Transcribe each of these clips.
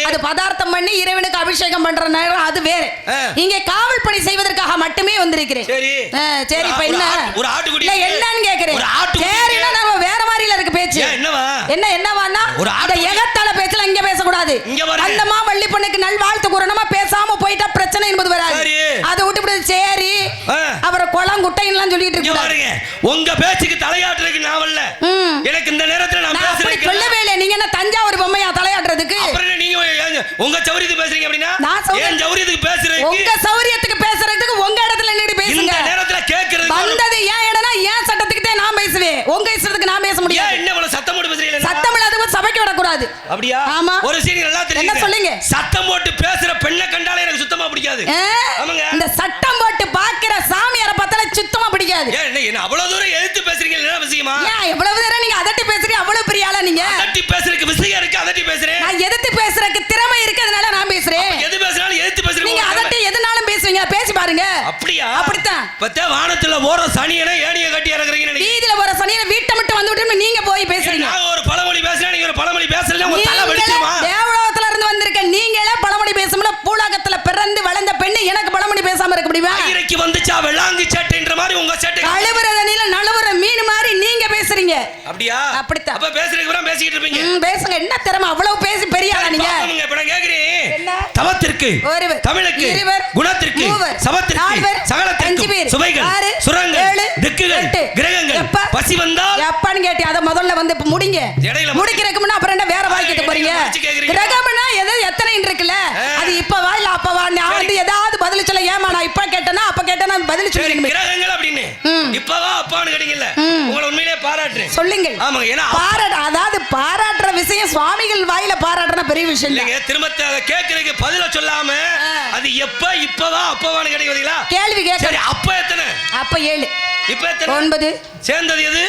அது பதார்த்தம் பண்ணி இறைவனுக்கு அபிஷேகம் பண்ற நேரம் அது வேற. இங்கே காவல் பணி செய்வதற்காக மட்டுமே வந்திருக்கிறேன். சரி இப்ப என்ன ஒரு ஆட்டுக்குடி இல்ல என்னன்னு கேக்குறேன். சரினா நம்ம வேற மாதிரில இருக்கு பேச்சு. என்னவான்னா அந்த எகத்தால பேச்சல இங்க பேச கூடாது. அந்தமா வள்ளி பொண்ணுக்கு நல் வாழ்த்து கூறணுமா பேசாம போயிட்டா பிரச்சனை என்பது வராது. அதை விட்டுவிடு. சரி அப்புறம் குளம் குட்டைன்னு சொல்லிட்டு இருக்காங்க. உங்க பேச்சுக்கு தலையாட்டுறதுக்கு நான் வரல. எனக்கு இந்த நேரத்துல நான் பேசுறேன் சொல்லவே இல்லை. நீங்க என்ன தஞ்சாவூர் பொம்மையா தலையாட்டுறதுக்கு? அப்புறம் நீங்க உங்க சௌரியத்துக்கு பேசுறீங்க அப்படினா ஏன் சௌரியத்துக்கு பேசுறீங்க? உங்க சௌரியத்துக்கு பேசுறதுக்கு உங்க இடத்துல நின்னு பேசுங்க. இந்த நேரத்துல கேக்குறது வந்தது ஏன் இடனா ஏன் சட்டத்துக்கு தான் நான் பேசுவேன். உங்க இஷ்டத்துக்கு நான் பேச முடியாது. ஏன் என்ன இவ்வளவு சத்தம் போட்டு பேசுறீங்க? சத்தம் இல்லாதவங்க சபைக்கு விட கூடாது. அப்படியே ஆமா. ஒரு சீன் நல்லா தெரியுது. என்ன சொல்லுங்க? சத்தம் போட்டு பேசுற பெண்ணை கண்டாலே எனக்கு சுத்தமா பிடிக்காது. ஆமாங்க. இந்த சட்டம் போட்டு பாக்குற சாமியாரை பார்த்தாலே சுத்தமா பிடிக்காது. ஏன் என்ன அவ்வளவு தூரம் எதிர்த்து பேசுறீங்க? என்ன விஷயமா? ஏன் இவ்வளவு நேரம் நீங்க அதட்டி பேசுறீங்க? அவ்வளவு பெரிய ஆளா நீங்க? அதட்டி பேசுறதுக்கு விஷயம் இருக்கு. அதட்டி பேசுறேன். நான் எதிர்த்து பேசுறதுக்கு திறமை இருக்கிறதுனால நான் பேசுறேன். எது பேசினாலும் எதிர்த்து பேசுறீங்க. நீங்க அதட்டி எதுனாலும் பேசுவீங்க. பேசி பாருங்க. அப்படியா? அப்படித்தான். பத்தே வானத்துல ஓர சனியனை ஏணிய கட்டி இறக்குறீங்க. வீதியில ஓர சனியனை வீட்டை மட்டும் வந்து விட்டு நீங்க போய் பேசுறீங்க. நான் ஒரு பழமொழி பேசுறேன். நீங்க ஒரு பழமொழி பேசல. உங்க தலை வெடிச்சுமா? தேவலோகத்துல இருந்து வந்திருக்க நீங்களே பழமொழி பேசும்ல பூலோகத்துல பிறந்து வளர்ந்த பெண்ணு எனக்கு பழமொழி பேசாம இருக்க முடியுமா? இறைக்கு வந்துச்சா வெள்ளாங்கு சேட்டைன்ற மாதிரி உங்க சேட்டை கழுவுற தண்ணில நழுவுற மீன் மாதிரி நீங்க பேசுறீங்க. அப்படியா? அப்படித்தான். அப்ப பேசுறதுக்கு அப்புறம் பேசிட்டு இருப்பீங்க. பேசுங்க. என்ன திறமை அவ்வளவு பேசி பெரிய ஆளா நீங்க? இப்ப நான் கேக்குறேன். தவத்திற்கு தமிழுக்கு குணத்திற்கு சபத்திற்கு சகலத்திற்கு சுவைகள் சுரங்கள் திக்குகள் கிரகங்கள் பசி வந்தால் எப்பன்னு கேட்டி அத முதல்ல வந்து முடிங்க. முடிக்கிறதுக்கு முன்ன அப்புறம் என்ன வேற வாய்க்கிட்டு போறீங்க? கிரகம்னா எத்தனை இருக்குல்ல அது இப்ப வா இல்ல அப்ப வா. நான் வந்து ஏதாவது பதில் சொல்ல ஏமா நான் இப்ப கேட்டேனா அப்ப கேட்டேனா பதில் சொல்லுங்க. கிரகங்கள் அப்படின்னு இப்பவா அப்பான்னு கேட்டீங்கல்ல உங்களை உண்மையிலேயே பாராட்டுறேன். சொல்லுங்க. ஆமாங்க. ஏன்னா அதாவது பாராட்டுற விஷயம் சுவாமிகள் வாயில பாராட்டுற பெரிய விஷயம் இல்லைங்க. திரும்ப கேட்கறதுக்கு பதில சொல்லாம அது இப்பவா அப்பவான்னு கேட்டீங்களா? கேள்வி கேட்க. சரி அப்ப எத்தனை? அப்ப 7. இப்ப எத்தனை? 9. சேர்ந்தது எது?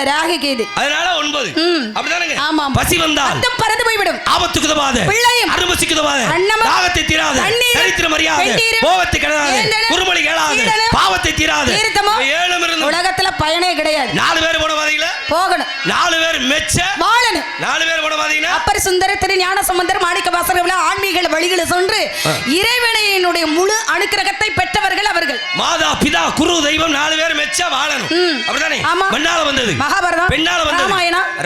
ராகு கேது. அதனால 9. அப்படிதானங்க. ஆமா. பசி வந்தால் அது பறந்து போய்விடும். ஆபத்துக்கு உதவாத பிள்ளையும் அருமசிக்கு உதவாத தாகத்தை தீராத சரித்திரம் அறியாத கோபத்தை கெடாத குறுமொழி கேளாத பாவத்தை தீராத 7 இருந்து உலகத்துல பயனே கிடையாது. 4 பேர் போன பாத்தீங்களா? போகணும். 4 பேர் மெச்ச வாழணும். 4 பேர் போன பாத்தீங்களா? அப்பர் சுந்தர திரு ஞான சம்பந்தர் மாணிக்க வாசகர்கள் ஆன்மீக வழிகளை சென்று இறைவனையினுடைய முழு அனுக்கிரகத்தை பெற்றவர்கள் அவர்கள். மாதா பிதா குரு தெய்வம் 4 பேர் மெச்ச வாழணும். அப்படிதானே? மண்ணால வந்தது மகாபாரதம். பெண்ணால வந்தது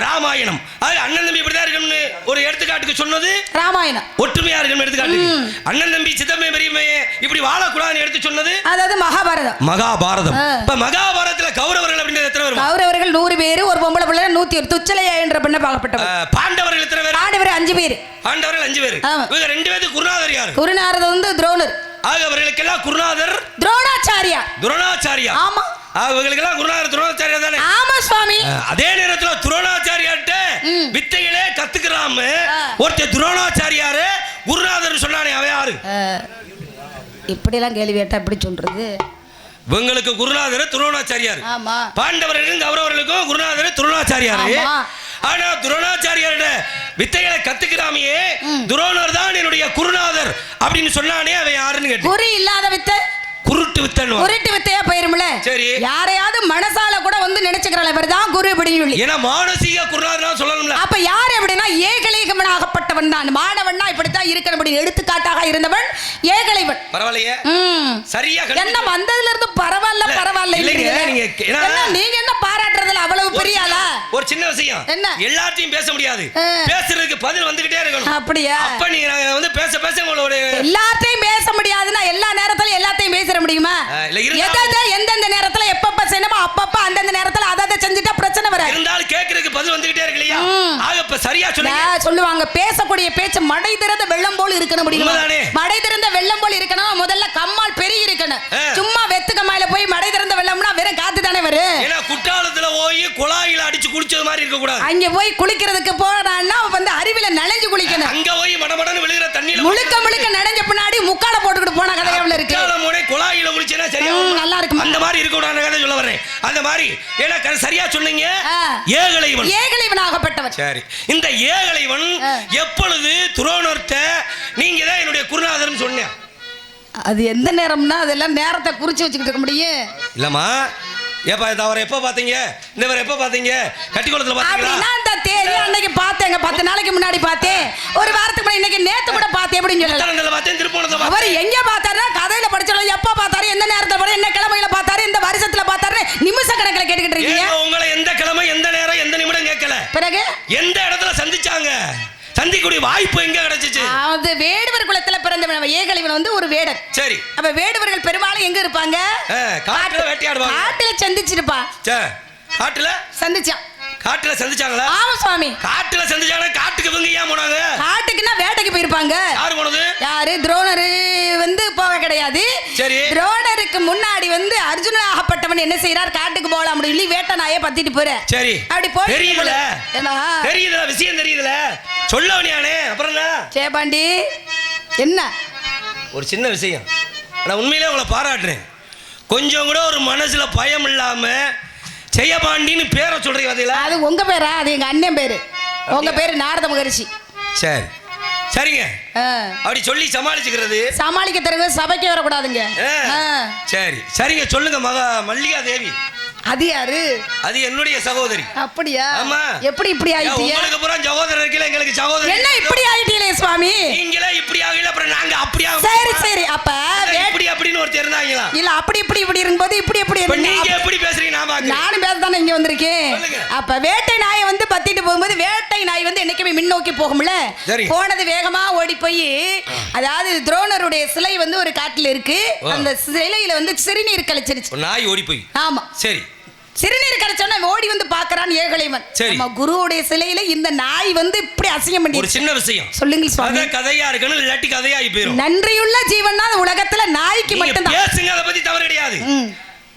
ராமாயணம். அண்ணன் தம்பி இப்படிதான் இருக்கணும்னு ஒரு எடுத்துக்காட்டுக்கு சொன்னது ராமாயணம். ஒற்றுமையா இருக்கணும் எடுத்துக்காட்டுக்கு. அண்ணன் தம்பி சித்தம்மை பெரியம்மையே இப்படி வாழக்கூடாதுன்னு எடுத்து சொன்னது அதாவது மகாபாரதம். இப்ப மகாபாரதத்துல கௌரவர்கள் அப்படின்றது எத்தனை பேர்? கௌரவர்கள் 100 பேர். ஒரு பொம்பளை பிள்ளை 101. துச்சலையா என்ற பெண்ணை பார்க்கப்பட்டவர். பாண்டவர்கள் எத்தனை பேர்? பாண்டவர் 5 பேர். பாண்டவர்கள் 5 பேர். இவங்க 2 பேருக்கு குருநாதர் யாரு? குருநாதர் வந்து துரோணர். அவர்களுக்கெல்லாம் குருநாதர் துரோணாச்சாரியா. ஆமா. அவங்களுக்கெல்லாம் குருநாதர் துரோணாச்சாரியா தானே? ஆமா சுவாமி. அதே நேரத்துல துரோணாச்சாரியாட்ட வித்தைகளே கத்துக்கிறாம ஒருத்தர் துரோணாச்சாரியாரு குருநாதர் சொன்னானே அவ யாரு? இப்படி எல்லாம் கேள்வி கேட்டா எப்படி சொல்றது? உங்களுக்கு குருநாதர் துரோணாச்சாரியார். பாண்டவர்களுக்கும் கௌரவர்களுக்கும் குருநாதர் துரோணாச்சாரியாரு. ஆனா துரோணாச்சாரியாரோட வித்தைகளை கத்துக்கிறாமையே துரோணர் தான் என்னுடைய குருநாதர் அப்படின்னு சொன்னானே அவன் யாருன்னு கேட்டு. குரு இல்லாத வித்தை குருட்டு வித்தையா போயிரும்ல. சரி யாரையாவது மனசால கூட வந்து நினைச்சுக்கிறாள் இவர் தான் குரு அப்படின்னு சொல்லி. ஏன்னா மானசீக குருநாதர் சொல்லணும்ல. அப்ப யார் அப்படின்னா ஏகலைவனாகப்பட்டவன் தான். மாணவன்னா இப்படித்தான் இருக்கணும் அப்படி எடுத்துக்காட்டாக இருந்தவன் ஏகலைவன். பரவாயில்லையே. சரியா என்ன வந்ததுல இருந்து பரவாயில்ல நீங்க என்ன பாராட்டுறதுல அவ்வளவு பெரிய ஆளா? ஒரு சின்ன விஷயம் என்ன எல்லாத்தையும் பேச முடியாது. பேசுறதுக்கு பதில் வந்துகிட்டே இருக்கணும். அப்படியா? அப்ப நீங்க வந்து பேச உங்களோட எல்லாத்தையும் பேச முடியாதுன்னா எல்லா நேரத்திலும் எல்லாத்தையும் பேச முடியுமா? எந்தெந்த நேரத்துல எப்பப்ப செய்யணுமோ அப்பப்ப அந்தந்த நேரத்துல அதை செஞ்சுட்டா பிரச்சனை வராது. இருந்தாலும் கேக்குறதுக்கு பதில் வந்துகிட்டே இருக்கு இல்லையா? ஆக சரியா சொல்லுவாங்க பேசக்கூடிய பேச்சு மடை திறந்த வெள்ளம் போல் இருக்கணும். முடியுமா? மடை திறந்த வெள்ளம் போல் இருக்கணும். முதல்ல கம்மால் பெருகி இருக்கணும். சும்மா வெத்து கம்மாயில போய் மடை திறந்த வெள்ளம்னா வெறும் காத்து தானே வரும். ஏன்னா குற்றாலத்துல போய் குழாயில அடிச்சு குளிச்சது மாதிரி இருக்க கூடாது. அங்க போய் குளிக்கிறதுக்கு போறான்னா வந்து அருவில நனைஞ்சு குளிக்கணும். அங்க போய் மடமடன்னு விழுகிற தண்ணியில முழுக்க நனைஞ்ச பின்னாடி முக்கால போட்டுக்கிட்டு போன கதை எவ்வளவு இருக்கு. குழாயில குளிச்சா சரியா நல்லா இருக்கும். அந்த மாதிரி இருக்க கூடாது கதை சொல்ல வரேன். அந்த மாதிரி ஏன்னா சரியா சொன்னீங்க. ஏகலைவனாகப்பட்டவர். சரி இந்த ஏகலைவன் எப்பொழுது துரோணர்ட்ட நீங்க தான் என்னுடைய குருநாதர்னு சொன்னேன். அது எந்த நேரம்னா அதெல்லாம் நேரத்தை குறிச்சு வச்சுக்கிட்டு இருக்க முடியும் இல்லம்மா. ஏப்பா அவரை எப்ப பாத்தீங்க? இந்த எப்ப பாத்தீங்க? கட்டிக்குளத்துல பாத்தீங்களா? அப்படின்னா அந்த தேதி அன்னைக்கு பார்த்தேங்க. 10 நாளைக்கு முன்னாடி பார்த்தேன். ஒரு வாரத்துக்கு முன்னாடி இன்னைக்கு நேத்து எந்த நேரத்துல போற, என்ன கிழமையில பார்த்தாரு, இந்த வருஷத்துல பார்த்தாரு, நிமிஷ கணக்குல கேட்டுக்கிட்டு இருக்கீங்க. உங்களை எந்த கிழமை, எந்த நேரம், எந்த நிமிடம் கேட்கல. பிறகு எந்த இடத்துல சந்திச்சாங்க, சந்திக்கூடிய வாய்ப்பு எங்க கிடைச்சிச்சு? அது வேடுவர் குலத்துல பிறந்தவன் ஏகலைவன் வந்து ஒரு வேடன். சரி. அப்ப வேடுவர்கள் பெரும்பாலும் எங்க இருப்பாங்க? காட்டுல வேட்டையாடுவாங்க. காட்டுல சந்திச்சிருப்பா. காட்டுல சந்திச்சான். காட்டுல சந்திச்சாங்களா? ஆமா சுவாமி. காட்டுல சந்திச்சாங்க. காட்டுக்கு இவங்க ஏன் போனாங்க? காட்டுக்குன்னா வேட்டைக்கு போயிருப்பாங்க. யாரு போனது? யாரு? துரோணர் வந்து போக கிடையாது. சரி. துரோணருக்கு முன்னாடி வந்து அர்ஜுனன் ஆகப்பட்டவன் என்ன செய்யறார்? காட்டுக்கு போகலாம் அப்படி சொல்லி வேட்டை நாயை பத்திட்டு போற. சரி. அப்படி போய் தெரியல. தெரியுதுல, விஷயம் தெரியுதுல. சொல்லவனியானே. அப்புறம் என்ன? சேபாண்டி என்ன? ஒரு சின்ன விஷயம். நான் உண்மையிலே உங்களை பாராட்டுறேன். கொஞ்சம் கூட ஒரு மனசுல பயம் இல்லாம ஜெயபாண்டின்னு பேரை சொல்றீங்க பாத்தீங்களா? அது உங்க பேரா? அது எங்க அண்ணன் பேரு. உங்க பேரு நாரத மகரிஷி. சரி, சரிங்க. அப்படி சொல்லி சமாளிச்சுக்கிறது. சமாளிக்க தெரிஞ்ச சபைக்கு வரக்கூடாதுங்க. சரி, சரிங்க. சொல்லுங்க மல்லிகா தேவி. அது யாரு? அது என்னுடைய சகோதரி. அப்படியா? ஆமா. எப்படி இப்படி ஆயிட்டீங்க? உங்களுக்கு புறம் சகோதரர் இருக்கல, எங்களுக்கு சகோதரி. என்ன இப்படி ஆயிட்டீங்களே சுவாமி? நீங்களே இப்படி ஆகல, அப்புறம் நாங்க அப்படி ஆகும். சரி சரி. அப்ப இப்படி அப்படின்னு ஒரு தெரிந்தாங்களா? இல்ல அப்படி இப்படி இருக்கும்போது இப்படி நீங்க எப்படி பேசுறீங்க? நானும் பேசதானே இங்க வந்திருக்கேன். அப்ப வேட்டை நாயை வந்து பத்திட்டு போகும்போது வேட்டை நாய் வந்து என்னைக்குமே முன்னோக்கி போகும்ல. போனது வேகமா ஓடி போய், அதாவது துரோணருடைய சிலை வந்து ஒரு காட்டுல இருக்கு. அந்த சிலையில வந்து சிறுநீர் கழிச்சிருச்சு. நாய் ஓடி போய். ஆமா. சரி. சிறுநீர் கரைச்சோன்னா ஓடி வந்து பாக்குறான் ஏகலைவன். நம்ம குருவுடைய சிலையில இந்த நாய் வந்து இப்படி அசிங்கம் பண்ணி. ஒரு சின்ன விஷயம் சொல்லுங்க சுவாமி. கதையா இருக்கணும், இல்லாட்டி கதையாகி போயிடும். நன்றியுள்ள ஜீவன் தான் உலகத்துல நாய்க்கு மட்டும் பேசுங்க. அதை பத்தி தவறு கிடையாது.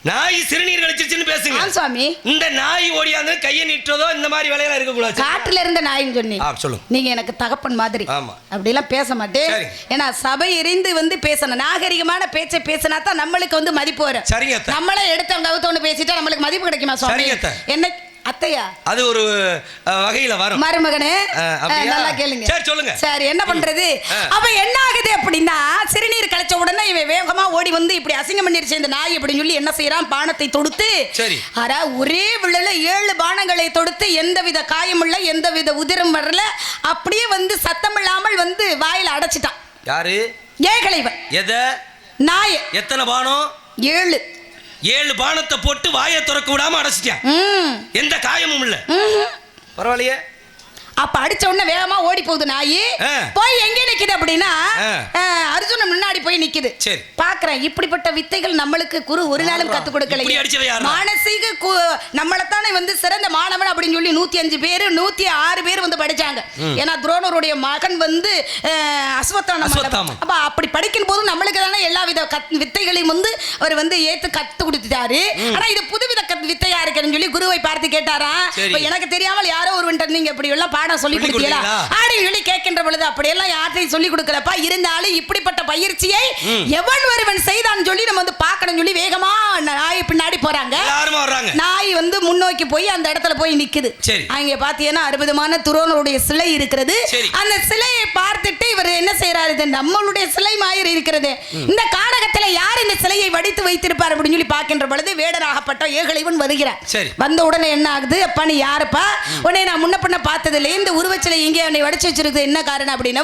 நாய் சிறுநீர் கழிச்சிருச்சுன்னு பேசுங்க சுவாமி. இந்த நாய் ஓடியாந்து கையை நீட்டுறதோ இந்த மாதிரி வேலையெல்லாம் இருக்க கூடாது. காட்டுல இருந்த நாயின்னு சொன்னீங்க. சொல்லுங்க. நீங்க எனக்கு தகப்பன் மாதிரி. அப்படி எல்லாம் பேச மாட்டேன். ஏன்னா சபை எரிந்து வந்து பேசணும். நாகரிகமான பேச்சை பேசினா தான் நம்மளுக்கு வந்து மதிப்பு வரும். சரிங்க. நம்மளே எடுத்தவங்க கவுத்தவன்னு பேசிட்டா நம்மளுக்கு மதிப்பு கிடைக்குமா சுவாமி? என்ன அத்தையா? அது ஒரு வகையில வரும். மருமகனே நல்லா கேளுங்க. சரி சொல்லுங்க. சரி, என்ன பண்றது? அப்ப என்ன ஆகுது அப்படின்னா, சிறுநீர் கழிச்ச உடனே இவன் வேகமா ஓடி வந்து இப்படி அசிங்கம் பண்ணிருச்சு இந்த நாய் அப்படின்னு சொல்லி என்ன செய்யறான்? பானத்தை தொடுத்து, ஆனா ஒரே விழல 7 பானங்களை தொடுத்து எந்தவித காயம் இல்ல, எந்தவித உதிரம் வரல, அப்படியே வந்து சத்தம் இல்லாமல் வந்து வாயில அடைச்சிட்டான். யாரு? ஏகலைவன். எத? நாய். எத்தனை பானம்? 7 பானத்தை போட்டு வாயை திறக்க விடாம அடைச்சிட்டான். எந்த காயமும் இல்ல. பரவாயில்லையே. அப்ப அடிச்ச உடனே வேகமா ஓடி போகுது நாய். போய் எங்க நிக்குது அப்படின்னா அர்ஜுனன் முன்னாடி போய் நிக்குது. பாக்குறேன் இப்படிப்பட்ட வித்தைகள் நம்மளுக்கு குரு ஒரு நாளும் கத்து கொடுக்கல. மானசீக நம்மளத்தானே வந்து சிறந்த மாணவன் அப்படின்னு சொல்லி 105 பேர் 106 பேர் வந்து படிச்சாங்க. ஏன்னா துரோணருடைய மகன் வந்து அஸ்வத்தாமன். அப்ப அப்படி படிக்கும் போது நம்மளுக்கு தானே எல்லா வித வித்தைகளையும் வந்து அவர் வந்து ஏத்து கத்து கொடுத்துட்டாரு. ஆனா இது புதுவித வித்தையா இருக்குன்னு சொல்லி குருவை பார்த்து கேட்டாரா? எனக்கு தெரியாமல் யாரோ ஒருவன் நீங்க இப்படி எல்லாம் பாடம் சொல்லி கொடுத்தீங்களா அப்படின்னு சொல்லி கேட்கின்ற பொழுது அப்படியெல்லாம் யார்ட்டையும் சொல்லி கொடுக்கலப்பா. இருந்தாலும் இப்படிப்பட்ட பயிற்சியை எவன் ஒருவன் செய்தான்னு சொல்லி நம்ம வந்து பார்க்கணும் சொல்லி வேகமா நாய் பின்னாடி போறாங்க. நாய் வந்து முன்னோக்கி போய் அந்த இடத்துல போய் நிக்குது. அங்க பாத்தீங்கன்னா அற்புதமான துரோணருடைய சிலை இருக்கிறது. அந்த சிலையை பார்த்துட்டு இவர் என்ன செய்யறாரு? நம்மளுடைய சிலை மாதிரி இருக்கிறது, இந்த காடகத்துல யார் இந்த சிலையை வடித்து வைத்திருப்பார் அப்படின்னு சொல்லி பார்க்கின்ற பொழுது வேடராகப்பட்ட ஏகலைவன் வருகிறார். வந்த உடனே என்ன ஆகுது? அப்பா நீ யாருப்பா? உடனே நான் முன்ன பண்ண பார்த்ததில்லை, இந்த உருவச்சிலை இங்கே என்னை வடிச்சு வச்சிருக்கு, என்ன காரணம் அப்படின்னா,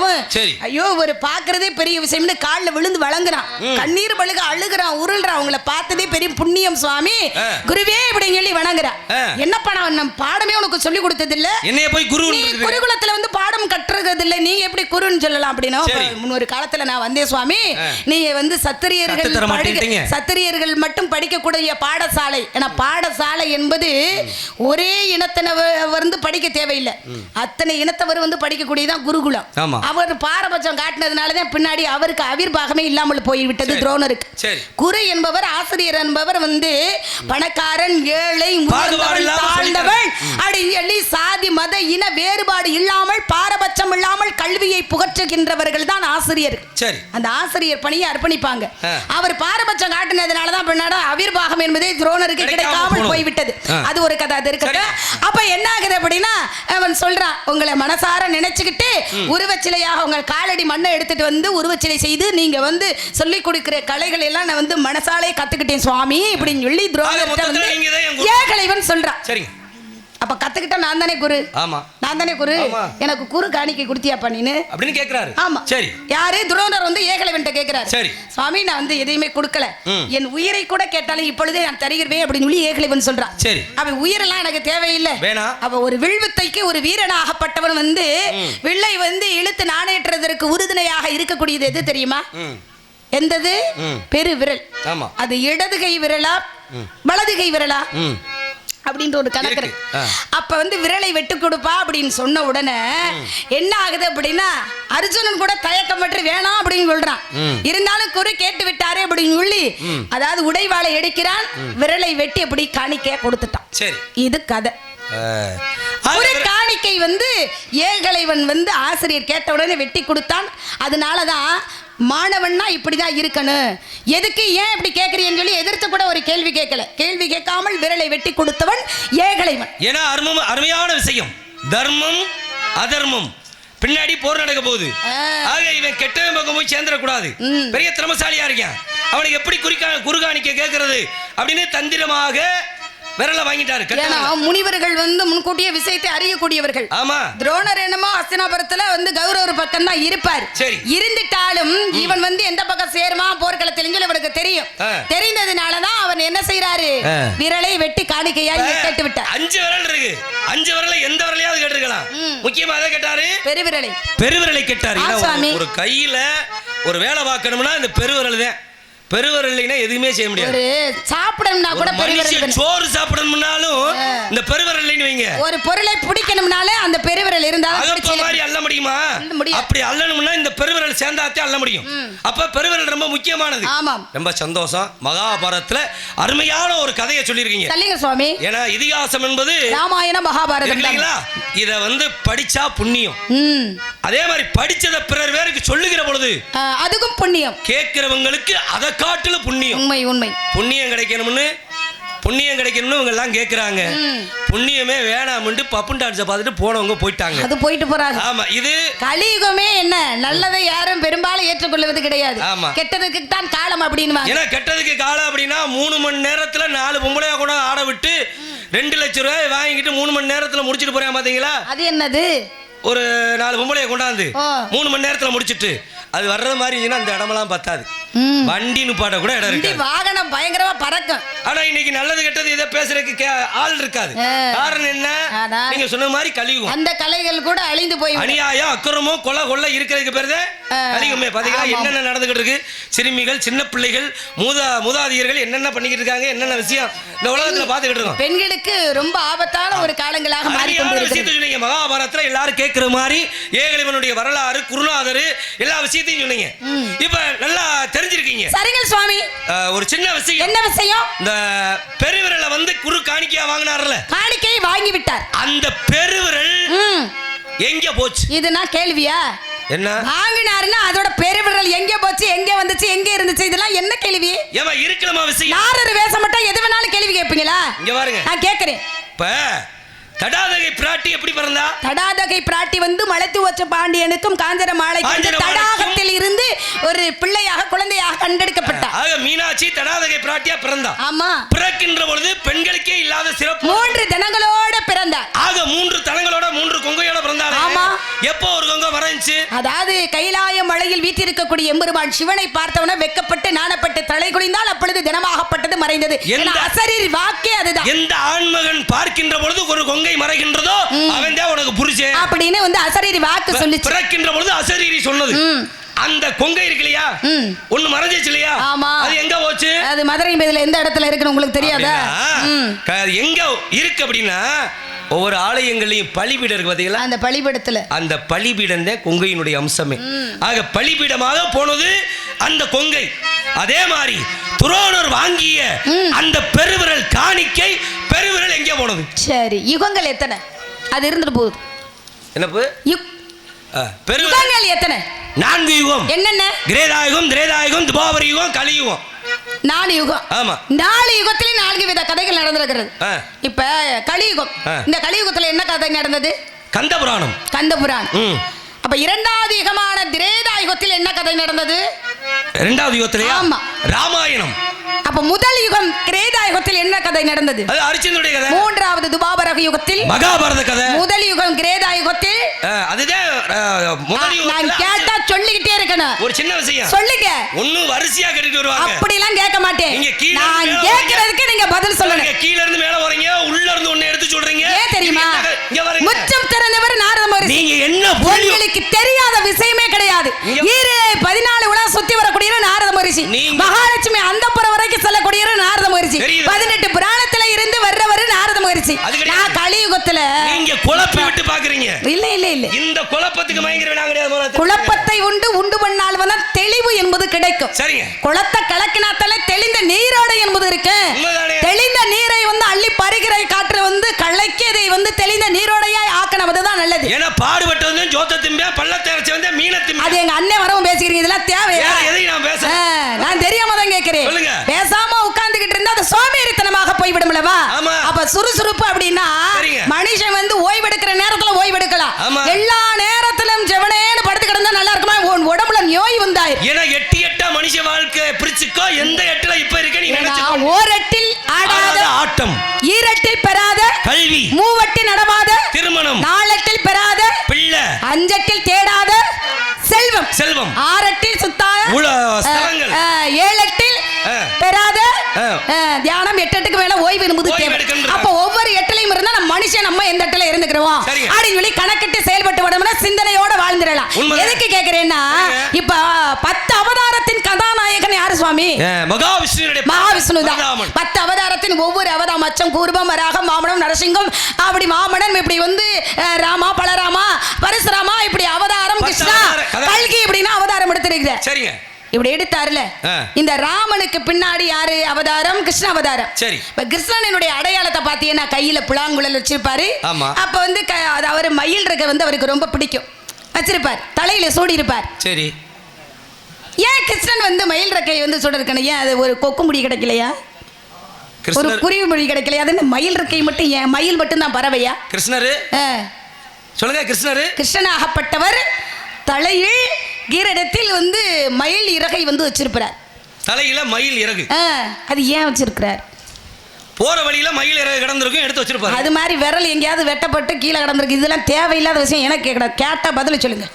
ஐயோ ஒரு பாக்குறதே பெரிய விஷயம்னு காலில் விழுந்து வழங்குறான், கண்ணீர் பழுக அழுகுறான், உருள்றான். அவங்களை பார்த்ததே பெரிய புண்ணியம் சுவாமி, குருவே அப்படின்னு சொல்லி வணங்குறான். என்னப்பா நான் பாடமே உனக்கு சொல்லி கொடுத்தது இல்ல, என்னைய போய் குருகுலத்துல வந்து பாடம் கற்றுறது இல்லை, நீங்க எப்படி குருன்னு சொல்லலாம் அப்படின்னா, முன்னொரு காலத்துல நான் வந்தேன் சுவாமி, நீங்க வந்து சத்திரியர்கள் மட்டும் படிக்கக்கூடிய பாடசாலை. ஏன்னா பாடசாலை என்பது ஒரே இனத்தினர் வந்து படிக்க தேவையில்லை, அத்தனை இனத்தவர் வந்து படிக்கக்கூடியதான் குருகுலம். அவர் பாரபட்சம் காட்டினதுனாலதான் பின்னாடி அவருக்கு அவிர்வாகமே இல்லாமல் போய்விட்டது துரோணருக்கு. குரு என்பவர், ஆசிரியர் என்பவர் வந்து பணக்காரன் ஏழை தாழ்ந்தவள் அப்படின்னு சொல்லி சாதி மத இன வேறுபாடு இல்லாமல் பாரபட்சம் இல்லாமல் கல்வியை புகற்றுகின்றவர்கள் தான் ஆசிரியர். அந்த ஆசிரியர் பணியை அர்ப்பணிப்பாங்க. அவர் பாரபட்சம் காட்டினதுனாலதான் பின்னாடி அவிர்வாகம் என்பதே துரோணருக்கு கிடைக்காமல் போய்விட்டது. அது ஒரு கதை. அது இருக்கட்டும். அப்ப என்ன ஆகுது அப்படின்னா, அவன் சொல்றான், உங்களை மனசார நினைச்சுக்கிட்டு உருவச்சிலையாக உங்க காலடி மண்ணை எடுத்துட்டு வந்து உருவச்சிலை செய்து நீங்க வந்து சொல்லி கொடுக்கிற கலைகள் எல்லாம் நான் வந்து மனசாலே கத்துக்கிட்டேன் சுவாமி இப்படின்னு சொல்லி துரோணர்கிட்ட வந்து ஏகலைவன் சொல்றான். அப்ப கத்துக்கிட்ட நான் தானே குரு. ஆமா நான் தானே குரு. எனக்கு குரு காணிக்கை கொடுத்தியாப்பா நீனு அப்படின்னு கேக்குறாரு. ஆமா சரி. யாரு? துரோணர் வந்து ஏகலைவன்ட்ட கேக்குறாரு. சரி சுவாமி நான் வந்து எதையுமே கொடுக்கல, என் உயிரை கூட கேட்டாலும் இப்பொழுதே நான் தருகிறேன் அப்படின்னு சொல்லி ஏகலைவன் சொல்றான். சரி அவன் உயிரெல்லாம் எனக்கு தேவையில்லை வேணாம். அவ ஒரு வில்வித்தைக்கு ஒரு வீரனாகப்பட்டவன் வந்து வில்லை வந்து இழுத்து நாணேற்றுவதற்கு உறுதுணையாக இருக்கக்கூடியது எது தெரியுமா? எந்தது? பெரு விரல். ஆமா அது இடது கை விரலா வலது கை விரலா அப்படின்ற ஒரு கணக்கு. அப்ப வந்து விரலை வெட்டு கொடுப்பா அப்படின்னு சொன்ன உடனே என்ன ஆகுது அப்படின்னா அர்ஜுனன் கூட தயக்கமற்று வேணாம் அப்படின்னு சொல்றான். இருந்தாலும் குரு கேட்டு விட்டாரே அப்படின்னு சொல்லி அதாவது உடைவாளை எடுக்கிறான், விரலை வெட்டி அப்படி காணிக்க கொடுத்துட்டான். சரி இது கதை. ஒரு காணிக்கை வந்து ஏகலைவன் வந்து ஆசிரியர் கேட்ட உடனே வெட்டி கொடுத்தான். அதனாலதான் மாணவன்னா இப்படிதான் இருக்கணும். எதுக்கு ஏன் இப்படி கேட்கறீன்னு சொல்லி எதிர்த்து கூட ஒரு கேள்வி கேட்கல. கேள்வி கேட்காமல் விரலை வெட்டி கொடுத்தவன் ஏகலைவன். ஏன்னா அருமையான விஷயம். தர்மம் அதர்மம் பின்னாடி போர் நடக்க போகுது. ஆக இவன் கெட்டவன் பக்கம் போய் சேர்ந்துடக்கூடாது. பெரிய திறமசாலியா இருக்கான், அவனுக்கு எப்படி குறுகாணிக்க கேட்கறது அப்படின்னு தந்திரமாக விரல வாங்கிட்டாரு. முனிவர்கள் வந்து முன்கூட்டிய விஷயத்தை அறியக்கூடியவர்கள். ஆமா துரோணர் என்னமோ அஸ்தினாபுரத்துல வந்து கௌரவர் பக்கம் தான் இருப்பார். இருந்துட்டாலும் இவன் வந்து எந்த பக்கம் சேருமா போர்க்களத்தில் இவனுக்கு தெரியும். தெரிந்ததுனாலதான் அவன் என்ன செய்யறாரு, விரலை வெட்டி காணிக்கையா கேட்டு விட்டார். 5 விரல் இருக்கு, 5 விரல எந்த விரலையாவது கேட்டிருக்கலாம். முக்கியமா அதை கேட்டாரு, பெருவிரலை. பெருவிரலை கேட்டாரு. ஒரு கையில ஒரு வேலை பார்க்கணும்னா இந்த பெருவிரல் தான். பெருவிரல் எதுவுமே செய்ய முடியாது. சாப்பிடணும்னா கூட பெருவிரல். சோறு சாப்பிடணும்னாலும் இந்த பெருவிரல் வைங்க. ஒரு பொருளை பிடிக்கணும்னாலே அந்த பெருவிரல் இருந்தா அகப்ப மாதிரி அள்ள முடியுமா? அப்படி அள்ளணும்னா இந்த பெருவிரல் சேர்ந்தாத்தே அள்ள முடியும். அப்ப பெருவிரல் ரொம்ப முக்கியமானது. ஆமாம் ரொம்ப சந்தோஷம். மகாபாரதத்துல அருமையான ஒரு கதையை சொல்லிருக்கீங்க. சொல்லுங்க சுவாமி. ஏன்னா இதிகாசம் என்பது ராமாயண மகாபாரதம் இல்லைங்களா? இத வந்து படிச்சா புண்ணியம். அதே மாதிரி படிச்சத பிறர் வேருக்கு சொல்லுகிற பொழுது அதுக்கும் புண்ணியம். கேட்கிறவங்களுக்கு அத காட்டுல புண்ணியம். உண்மை உண்மை. புண்ணியம் கிடைக்கணும்னு இவங்க எல்லாம் கேக்குறாங்க. புண்ணியமே வேணாம்னு பப்புன் டான்ஸை பார்த்துட்டு போனவங்க போயிட்டாங்க. அது போயிட்டு போறாங்க. ஆமா இது கலியுகமே என்ன நல்லதை யாரும் பெரும்பாலும் ஏற்றுக்கொள்வது கிடையாது. கெட்டதுக்கு தான் காலம் அப்படின்னு. ஏன்னா கெட்டதுக்கு காலம் அப்படின்னா 3 மணி நேரத்துல 4 பொம்பளையா கூட ஆட விட்டு 2 லட்சம் ரூபாய் வாங்கிட்டு 3 மணி நேரத்துல முடிச்சிட்டு போறேன் பாத்தீங்களா? அது என்னது? ஒரு 4 பொம்பளைய கொண்டாந்து 3 மணி நேரத்துல முடிச்சிட்டு அது வர்றது மாதிரி அந்த இடமெல்லாம் பத்தாது. வண்டி நிப்பாட்ட கூட இடம் இருக்கு. வாகனம் பயங்கரமா பறக்கும். ஆனா இன்னைக்கு நல்லது கெட்டது இதை பேசுறதுக்கு ஆள் இருக்காது. காரணம் என்ன? நீங்க சொன்ன மாதிரி கலியுகம். அந்த கலைகள் கூட அழிந்து போய் அநியாயம் அக்கிரமம் கொலை இருக்கிறதுக்கு பேருதே கலியுகமே. பாத்தீங்களா என்னென்ன நடந்துகிட்டு இருக்கு? சிறுமிகள் சின்ன பிள்ளைகள் மூதாதையர்கள் என்னென்ன பண்ணிக்கிட்டு இருக்காங்க, என்னென்ன விஷயம் இந்த உலகத்துல பாத்துக்கிட்டு இருக்கோம். பெண்களுக்கு ரொம்ப ஆபத்தான ஒரு காலங்களாக மாறிக்கொண்டிருக்கிறது. மகாபாரதத்துல எல்லாரும் கேட்கிற மாதிரி ஏகலைவனுடைய வரலாறு, குருநாதர் எல்லா விஷயத்தையும் சொன்னீங்க. இப்ப நல்லா தெரிஞ்சிருக்கீங்க. சரிங்க சுவாமி. ஒரு சின்ன விஷயம். என்ன விஷயம்? இந்த பெருவிரலை வந்து குரு காணிக்கையா வாங்கினார்ல, காணிக்கையை வாங்கி விட்டார். அந்த பெருவிரல் எங்க போச்சு? இது நான் கேள்வியா? என்ன வாங்கினாருன்னா அதோட பெருவிரல் எங்க போச்சு, எங்க வந்துச்சு, எங்க இருந்துச்சு, இதெல்லாம் என்ன கேள்வி? ஏமா இருக்கலமா விஷயம். நாரர் வேஷம் மட்டும் எது வேணாலும் கேள்வி கேட்பீங்களா? இங்க பாருங்க நான் கேக்குறேன். இப்ப தடாதகை பிராட்டி எப்படி பிறந்தா? தடாதகை பிராட்டி வந்து மலைத்து வச்ச பாண்டியனுக்கும் காஞ்சன மாலைக்கும் தடாகத்தில் இருந்து ஒரு பிள்ளையாக குழந்தையாக கண்டெடுக்கப்பட்டார். ஆக மீனாட்சி தடாதகை பிராட்டியா பிறந்தா. ஆமா. பிறக்கின்ற பொழுது பெண்களுக்கே இல்லாத சிறப்பு 3 தனங்களோட பிறந்தார். ஆக 3 தனங்களோட 3 கொங்கையோட பிறந்தார். ஆமா. எப்போ ஒரு கொங்கை வரஞ்சி? அதாவது கைலாய மலையில் வீற்றிருக்கக்கூடிய எம்பெருமான் சிவனை பார்த்தவன வெக்கப்பட்டு நாணப்பட்டு தலை குனிந்தால் அப்பொழுது தினமாகப்பட்டது மறைந்தது. அசரீர் வாக்கே அதுதான். எந்த ஆண்மகன் பார்க்கின்ற பொழுது ஒரு கொங்கை மறைகின்றதோ அவன்தான் உனக்கு புருஷன் அப்படின்னு வந்து அசரீரி வாக்கு சொல்லுச்சு. பிறக்கின்ற பொழுது அசரீரி சொன்னது. அந்த கொங்கை இருக்கு இல்லையா, ஒண்ணு மறைஞ்சிச்சு இல்லையா, அது எங்க போச்சு? அது மதுரை மீதுல எந்த இடத்துல இருக்குன்னு உங்களுக்கு தெரியாதா? எங்க இருக்கு அப்படின்னா ஒவ்வொரு ஆலயங்களையும் பலிபீடம் இருக்கு பாத்தீங்களா? அந்த பலிபீடத்துல அந்த பலிபீடம் தான் கொங்கையினுடைய அம்சமே. ஆக பலிபீடமாக போனது அந்த கொங்கை. அதே மாதிரி துரோணர் வாங்கிய அந்த பெருவிரல் காணிக்கை பெருவிரல் எங்கே போனது? சரி யுகங்கள் எத்தனை அது இருந்துட்டு போகுது? என்னப்பு பெருவிரல் எத்தனை? 4 யுகம். என்னென்ன? கிரேதாயுகம், திரேதாயுகம், துபாவர யுகம், கலியுகம். 4 யுகம். ஆமா 4 யுகத்திலே 4 வித கதைகள் நடந்திருக்கிறது. இப்ப கலியுகம். இந்த கலியுகத்துல என்ன கதை நடந்தது? கந்தபுராணம். கந்தபுராணம். அப்ப 2வது யுகமான திரேதா யுகத்தில் என்ன கதை நடந்தது? 2வது யுகத்திலே ராமாயணம். அப்ப முதல் யுகம் கிரேதா யுகத்தில் என்ன கதை நடந்தது? அது அரிச்சந்திரனுடைய கதை. மூன்றாவது துபாபர யுகத்தில் மகாபாரத கதை. முதல் யுகம் கிரேதா யுகத்தில் அதுதான் முதல் யுகம். நான் கேட்டா சொல்லிக்கிட்டே இருக்கணும். ஒரு சின்ன விஷயம் சொல்லுங்க. ஒண்ணு வரிசையா கேட்டுட்டு வருவாங்க. அப்படி எல்லாம் கேட்க மாட்டேன். நான் கேக்குறதுக்கு நீங்க பதில் சொல்லுங்க. கீழ இருந்து மேல வரீங்க, உள்ள இருந்து ஒண்ணு எடுத்து சொல்றீங்க. ஏன் தெரியுமா? இங்க வரீங்க. முச்சம் திறந்தவர் நாரத மகரிஷி. நீங்க என்ன உங்களுக்கு தெரியாத விஷயமே கிடையாது. 14 உலகம் சுத்தி வரக்கூடிய நாரத மகரிஷி. மகாலட்சுமி அந்தப்புறம் வரைக்கும் செல்லக்கூடிய நாரத மகரிஷி. 18 புராணத்துல இருந்து வர்றவர் நாரத மகரிஷி. நான் கலியுகத்துல நீங்க குழப்பி விட்டு பாக்குறீங்க. இல்ல இல்ல இல்ல. இந்த குழப்பத்துக்கு மயங்கறவனா கிடையாது. குழப்பத்தை உண்டு பண்ணால் வந்தா தெளிவு என்பது கிடைக்கும். சரிங்க. குளத்தை கலக்கினாத்தால தெளிந்த நீரோடை என்பது இருக்கு. தெளிந்த நீரை வந்து அள்ளி பருகிற காற்று வந்து கலக்கியதை வந்து தெளிந்த நீரோடையாய் ஆக்கனதுதான் நல்லது. ஏன்னா பாடுபட்டு வந்து ஜோத்த திம்பே பள்ளத்தை அரைச்சு வந்து மீனை திம்பே. அது எங்க அண்ணன் வரவும் பேசிக்கிறீங்க. இதெல்லாம் தேவையா? எதை நான் பேசுறேன்? நான் தெரியாம தான் கேக்குறேன். பேசாம உட்கார்ந்துகிட்டு இருந்தா அது சோம்பேறித்தனமாக போய்விடும்லவா? அப்ப சுறுசுறுப்பு அப்படின்னா மனுஷன் வந்து ஓய்வெடுக்கிற நேரத்துல ஓய்வெடுக்கலாம். எல்லா நேரத்திலும் ஜெவனேன்னு படுத்து கிடந்தா நல்லா இருக்குமா? உடம்புல நோய் வந்தாயிரு. ஏன்னா எட்டு மனுஷ வாழ்க்கை பிரிச்சுக்கோ. எந்த எட்டுல இப்ப இருக்க நீ நினைச்சு ஓரெட்டில் ஆடாத ஆட்டம், ஈரெட்டில் பெறாத கல்வி, மூவட்டில் நடவாத திருமணம், நாலெட்டில் பெறாத பிள்ளை, அஞ்செட்டில் தேடாத செல்வம், ஆறெட்டில் சுத்தாத ஸ்தலங்கள், ஏழெட்டில் பெறாத தியானம், எட்டுக்கு மேல ஓய்வு என்பது தேவை. அப்ப ஒவ்வொரு எட்டிலையும் இருந்தா நம்ம மனுஷன் நம்ம எந்த எட்டுல இருந்துக்கிறோம் அப்படின்னு சொல்லி கணக்கிட்டு செயல்பட்டு வடமுன்னா சிந்தனையோட வாழ்ந்துடலாம். எதுக்கு கேக்குறேன்னா இப்ப 10 அவதாரத்தின் கதாநாயகன் யாரு சுவாமி? மகாவிஷ்ணு தான். 10 அவதாரத்தின் ஒவ்வொரு அவதாரம் மச்சம், கூர்மம், வராகம், வாமனம், நரசிங்கம், அப்படி வாமனன் இப்படி வந்து ராமா, பலராமா, பரசுராமா, இப்படி அவதாரம், கிருஷ்ணா, கல்கி இப்படின்னா அவதாரம் எடுத்திருக்கிறார். சரிங்க. இப்படி எடுத்தாருல. இந்த ராமனுக்கு பின்னாடி யாரு அவதாரம்? கிருஷ்ண அவதாரம். சரி. இப்ப கிருஷ்ணனுடைய அடையாளத்தை பாத்தீங்கன்னா கையில புலாங்குழல் வச்சிருப்பாரு. அப்ப வந்து அவர் மயில் இருக்க வந்து அவருக்கு ரொம்ப பிடிக்கும், வச்சிருப்பார், தலையில சூடி இருப்பார். சரி. ஏன் கிருஷ்ணன் வந்து மயில் ரெக்கை வந்து சூட இருக்கணும்? ஏன் அது ஒரு கொக்கு முடி கிடைக்கலையா? ஒரு குருவி மொழி கிடைக்கலையா? அது மயில் ரெக்கை மட்டும் ஏன்? மயில் மட்டும் தான் பறவையா? கிருஷ்ணரு சொல்லுங்க. கிருஷ்ணனாகப்பட்டவர் தலையில் கிரீடத்தில் வந்து மயில் இறகை வந்து வச்சிருப்பார். தலையில மயில் இறகு. அது ஏன் வச்சிருக்கிறார்? போற வழியில மயில் இறகு கிடந்திருக்கும், எடுத்து வச்சிருப்பாரு. அது மாதிரி விரல் எங்கேயாவது வெட்டப்பட்டு கீழே கிடந்திருக்கு. இதெல்லாம் தேவையில்லாத விஷயம். எனக்கு கேட்கக்கூடாது. கேட்டா பதில் சொல்லுங்க.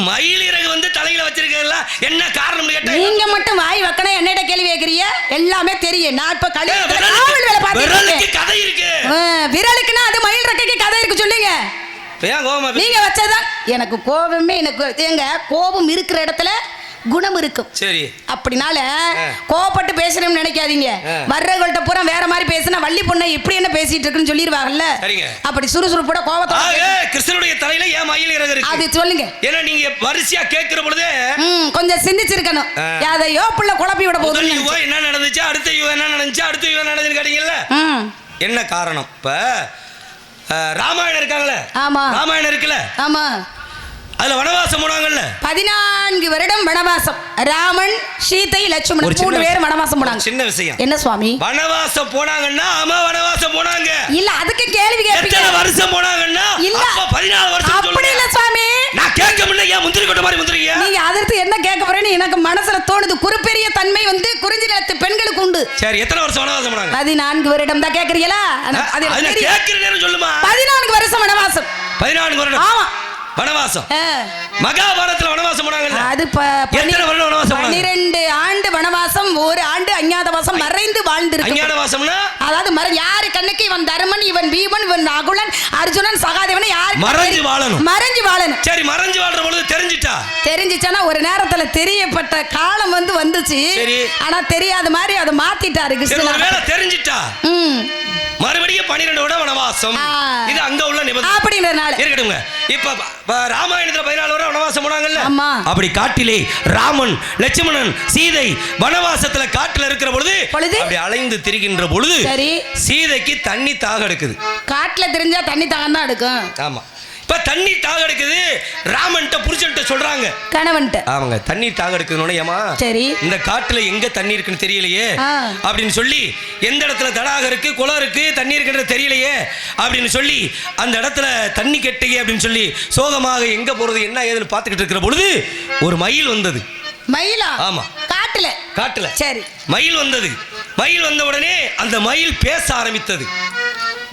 மயில் இறகு வந்து தலையில வச்சிருக்கல என்ன காரணம் கேட்டா நீங்க மட்டும் வாய் வக்கனே என்னட்ட கேள்வி கேக்குறீங்க. எல்லாமே தெரியும். நான் இப்ப காவல் வேலை பார்த்துட்டு விரலுக்கு கதை இருக்கு. விரலுக்குன்னா அது மயில் இறக்கைக்கு கதை இருக்கு. சொல்லுங்க. நீங்க வச்சதான் எனக்கு கோபமே. எனக்கு எங்க கோபம் இருக்கிற இடத்துல குணம் இருக்கும். சரி. அப்படினால கோபப்பட்டு பேசுறேன்னு நினைக்காதீங்க. வர்றவங்கள்ட்ட பூரா வேற மாதிரி பேசினா வள்ளி பொண்ணை இப்படி என்ன பேசிட்டு இருக்குன்னு சொல்லிடுவாங்கல்ல. அப்படி சுறுசுறுப்போட கோபத்தோட கிருஷ்ணனுடைய தலையில ஏன் மயில் இறகு இருக்கு அது சொல்லுங்க. ஏன்னா நீங்க வரிசையா கேட்கிற பொழுது கொஞ்சம் சிந்திச்சிருக்கணும். யாதையோ புள்ள குழப்பி விட போகுது. என்ன நடந்துச்சு, அடுத்த யுகம் என்ன நடந்துச்சு, அடுத்த யுகம் நடந்துன்னு கேட்டீங்கல்ல. என்ன காரணம்? இப்ப ராமாயணம் இருக்காங்கல்ல. ஆமா. ராமாயணம் இருக்குல்ல. ஆமா. அதுல வனவாசம் போனாங்கல்ல. 14 வருடம் வனவாசம். ராமன், சீதை, லட்சுமணன் 3 பேர் வனவாசம் போனாங்க. சின்ன விஷயம். என்ன சுவாமி? வனவாசம் போனாங்கன்னா ஆமா வனவாசம் போனாங்க. இல்ல அதுக்கு கேள்வி கேட்பீங்க. எத்தனை வருஷம் போனாங்கன்னா அப்ப 14 வருஷம் சொல்லுங்க. அப்படி இல்ல சுவாமி. நான் கேட்க முடியல. ஏன் முந்திரி கொட்ட மாதிரி முந்திரிங்க? நீங்க அதற்கு என்ன கேட்க போறேன்னு எனக்கு மனசுல தோணுது. குறுப்பெரிய தன்மை வந்து குறிஞ்சி நிலத்து பெண்களுக்கு உண்டு. சரி. எத்தனை வருஷம் வனவாசம் போனாங்க? 14 வருடம் தான் கேக்குறீங்களா? அது கேக்குற நேரம் சொல்லுமா. 14 வருஷம் வனவாசம். 14 வருடம். ஆமா. வனவாசம். மகாபாரதத்துல வனவாசம் போனாங்கல்ல. அது எத்தனை வருடம் வனவாசம் போனாங்க? 12 ஆண்டு வனவாசம். ஒரு ஆண்டு அஞ்ஞாதவாசம் மறைந்து வாழ்ந்திருக்கு. அஞ்ஞாதவாசம்னா அதாவது யாரு கண்ணுக்கு இவன் தருமன், இவன் பீமன், இவன் நகுலன், அர்ஜுனன், சகாதேவன் யாரு மறைஞ்சு வாழணும். மறைஞ்சு வாழணும். சரி. மறைஞ்சு வாழ்ற பொழுது தெரிஞ்சிட்டானா ஒரு நேரத்துல தெரியப்பட்ட காலம் வந்து வந்துச்சு. ஆனா தெரியாத மாதிரி அதை மாத்திட்டாரு கிருஷ்ணன். ஒருவேளை தெரிஞ்சிட்டா மறுபடியும் 12 வருட வனவாசம். இது அங்க உள்ள நிபந்தனை. அப்படிங்கறனால இருக்கட்டும்ங்க. இப்ப ராமாயணத்துல 14 வருடம் வனவாசம் போனாங்கல்ல. அப்படி காட்டிலே ராமன், லட்சுமணன், சீதை வனவாசத்துல காட்டுல இருக்கிற பொழுது அப்படி அலைந்து திரிகின்ற பொழுது சீதைக்கு தண்ணி தாக எடுக்குது. காட்டுல தெரிஞ்சா தண்ணி தாகம் தான் எடுக்கும். ஆமா. இப்ப தண்ணி தாக எடுக்குது. ராமன்ட்ட புருஷன்ட்ட சொல்றாங்க, கணவன்ட்ட. அவங்க தண்ணி தாக எடுக்குதுன்னு ஏமா சரி இந்த காட்டுல எங்க தண்ணி இருக்குன்னு தெரியலையே அப்படின்னு சொல்லி, எந்த இடத்துல தடாகம் இருக்கு, குளம் இருக்கு, தண்ணி இருக்குன்றது தெரியலையே அப்படின்னு சொல்லி அந்த இடத்துல தண்ணி கெட்டுங்க அப்படின்னு சொல்லி சோகமாக எங்க போறது என்ன ஏதுன்னு பார்த்துக்கிட்டு இருக்கிற பொழுது ஒரு மயில் வந்தது. மயிலா? ஆமா. காட்டுல காட்டுல. சரி. மயில் வந்தது. மயில் வந்த உடனே அந்த மயில் பேச ஆரம்பித்தது.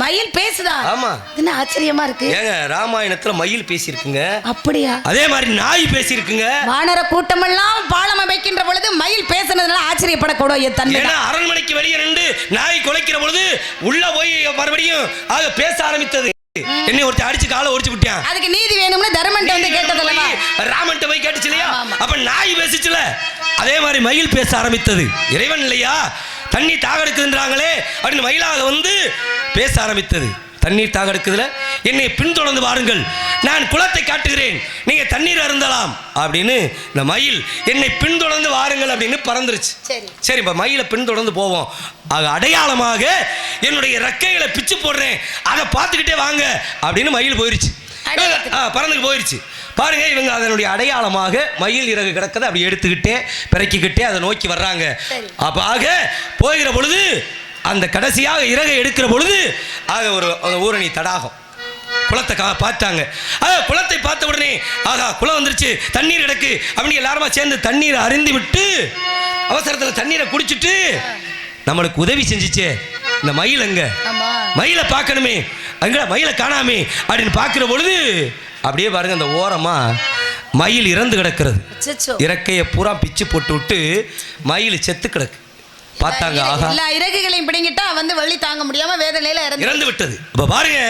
மயில் பேசுதா? ஆமா. என்ன ஆச்சரியமா இருக்கு. ஏங்க ராமாயணத்துல மயில் பேசியிருக்குங்க. அப்படியா? அதே மாதிரி நாய் பேசியிருக்குங்க. வானர கூட்டமெல்லாம் பாலம் அமைக்கின்ற பொழுது மயில் பேசுனதுனால ஆச்சரியப்படக்கூடாது தன்மை. ஏன்னா அரண்மனைக்கு வெளியே நின்று நாய் குலைக்கிற பொழுது உள்ள போய் மறுபடியும் ஆக பேச ஆரம்பித்தது. என்னை ஒருத்தர் அடிச்சு காலை ஒடிச்சு விட்டான். அதுக்கு நீதி வேணும்னு தர்மன்ட்ட வந்து கேட்டதல்லவா? ராமன்ட்ட போய் கேட்டுச்சு இல்லையா? அப்ப நாய் பேசிச்சுல, அதே மாதிரி மயில் பேச ஆரம்பித்தது. இறைவன் இல்லையா, தண்ணி தாக எடுக்குதுன்றாங்களே அப்படின்னு மயிலாக வந்து பேச ஆரம்பித்தது. தண்ணீர் தாக எடுக்குதுல, என்னை பின்தொடர்ந்து வாருங்கள், நான் குளத்தை காட்டுகிறேன், நீங்க தண்ணீர் அருந்தலாம் அப்படின்னு இந்த மயில் என்னை பின்தொடர்ந்து வாருங்கள் அப்படின்னு பறந்துருச்சு. சரி, இப்ப மயிலை பின்தொடர்ந்து போவோம். அடையாளமாக என்னுடைய ரெக்கைகளை பிச்சு போடுறேன், அதை பார்த்துக்கிட்டே வாங்க அப்படின்னு மயில் போயிருச்சு. பறந்துட்டு போயிருச்சு. பாருங்க, இவங்க அதனுடைய அடையாளமாக மயில் இறகு கிடக்கதை அப்படி எடுத்துக்கிட்டே பிறக்கிக்கிட்டே அதை நோக்கி வர்றாங்க. அப்ப ஆக போகிற பொழுது அந்த கடைசியாக இறகை எடுக்கிற பொழுது ஆக ஒரு ஊரணி தடாகம் குளத்தை பார்த்தாங்க. குளத்தை பார்த்த உடனே ஆகா குளம் வந்துருச்சு, தண்ணீர் கிடக்கு அப்படின்னு எல்லாருமா சேர்ந்து தண்ணீரை அருந்தி விட்டு அவசரத்தில் தண்ணீரை குடிச்சிட்டு நம்மளுக்கு உதவி செஞ்சிச்சு இந்த மயில். அங்க மயிலை பார்க்கணுமே, அங்க மயிலை காணாமே அப்படின்னு பார்க்கிற பொழுது அப்படியே பாருங்க, அந்த ஓரமா மயில் இறந்து கிடக்கிறது. இறக்கையை பூரா பிச்சு போட்டு விட்டு மயில் செத்து கிடக்கு. பார்த்தாங்க, ஆகா எல்லா இறகுகளையும் பிடிங்கிட்டா வந்து வள்ளி தாங்க முடியாம வேதனையில இறந்து விட்டது. இப்ப பாருங்க,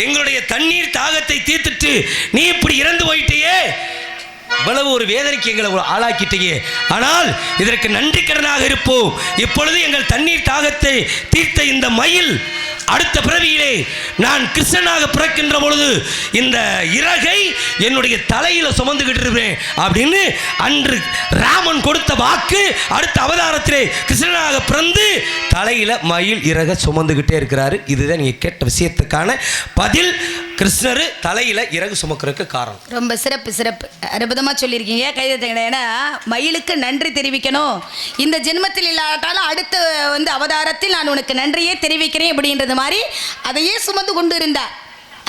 எங்களுடைய தண்ணீர் தாகத்தை தீர்த்துட்டு நீ இப்படி இறந்து போயிட்டே, இவ்வளவு ஒரு வேதனைக்கு எங்களை ஆளாக்கிட்டே, ஆனால் இதற்கு நன்றி கடனாக இருப்போம். இப்பொழுது எங்கள் தண்ணீர் தாகத்தை தீர்த்த இந்த மயில் அடுத்த பிறவியிலே நான் கிருஷ்ணனாக பிறக்கின்ற பொழுது இந்த இறகை என்னுடைய தலையில சுமந்துகிட்டு இருப்பேன் அப்படின்னு அன்று ராமன் கொடுத்த வாக்கு. அடுத்த அவதாரத்திலே கிருஷ்ணனாக பிறந்து தலையில மயில் இறக சுமந்துகிட்டே இருக்கிறாரு. இதுதான் நீங்க கேட்ட விஷயத்துக்கான பதில். கிருஷ்ணர் தலையில இறகு சுமக்கிறதுக்கு காரணம். ரொம்ப சிறப்பு சிறப்பு, அற்புதமா சொல்லியிருக்கீங்க. கைதட்டுங்க. ஏன்னா மயிலுக்கு நன்றி தெரிவிக்கணும். இந்த ஜென்மத்தில் இல்லாட்டாலும் அடுத்த வந்து அவதாரத்தில் நான் உனக்கு நன்றியே தெரிவிக்கிறேன் அப்படின்றது மாதிரி அதையே சுமந்து கொண்டு இருந்தார்.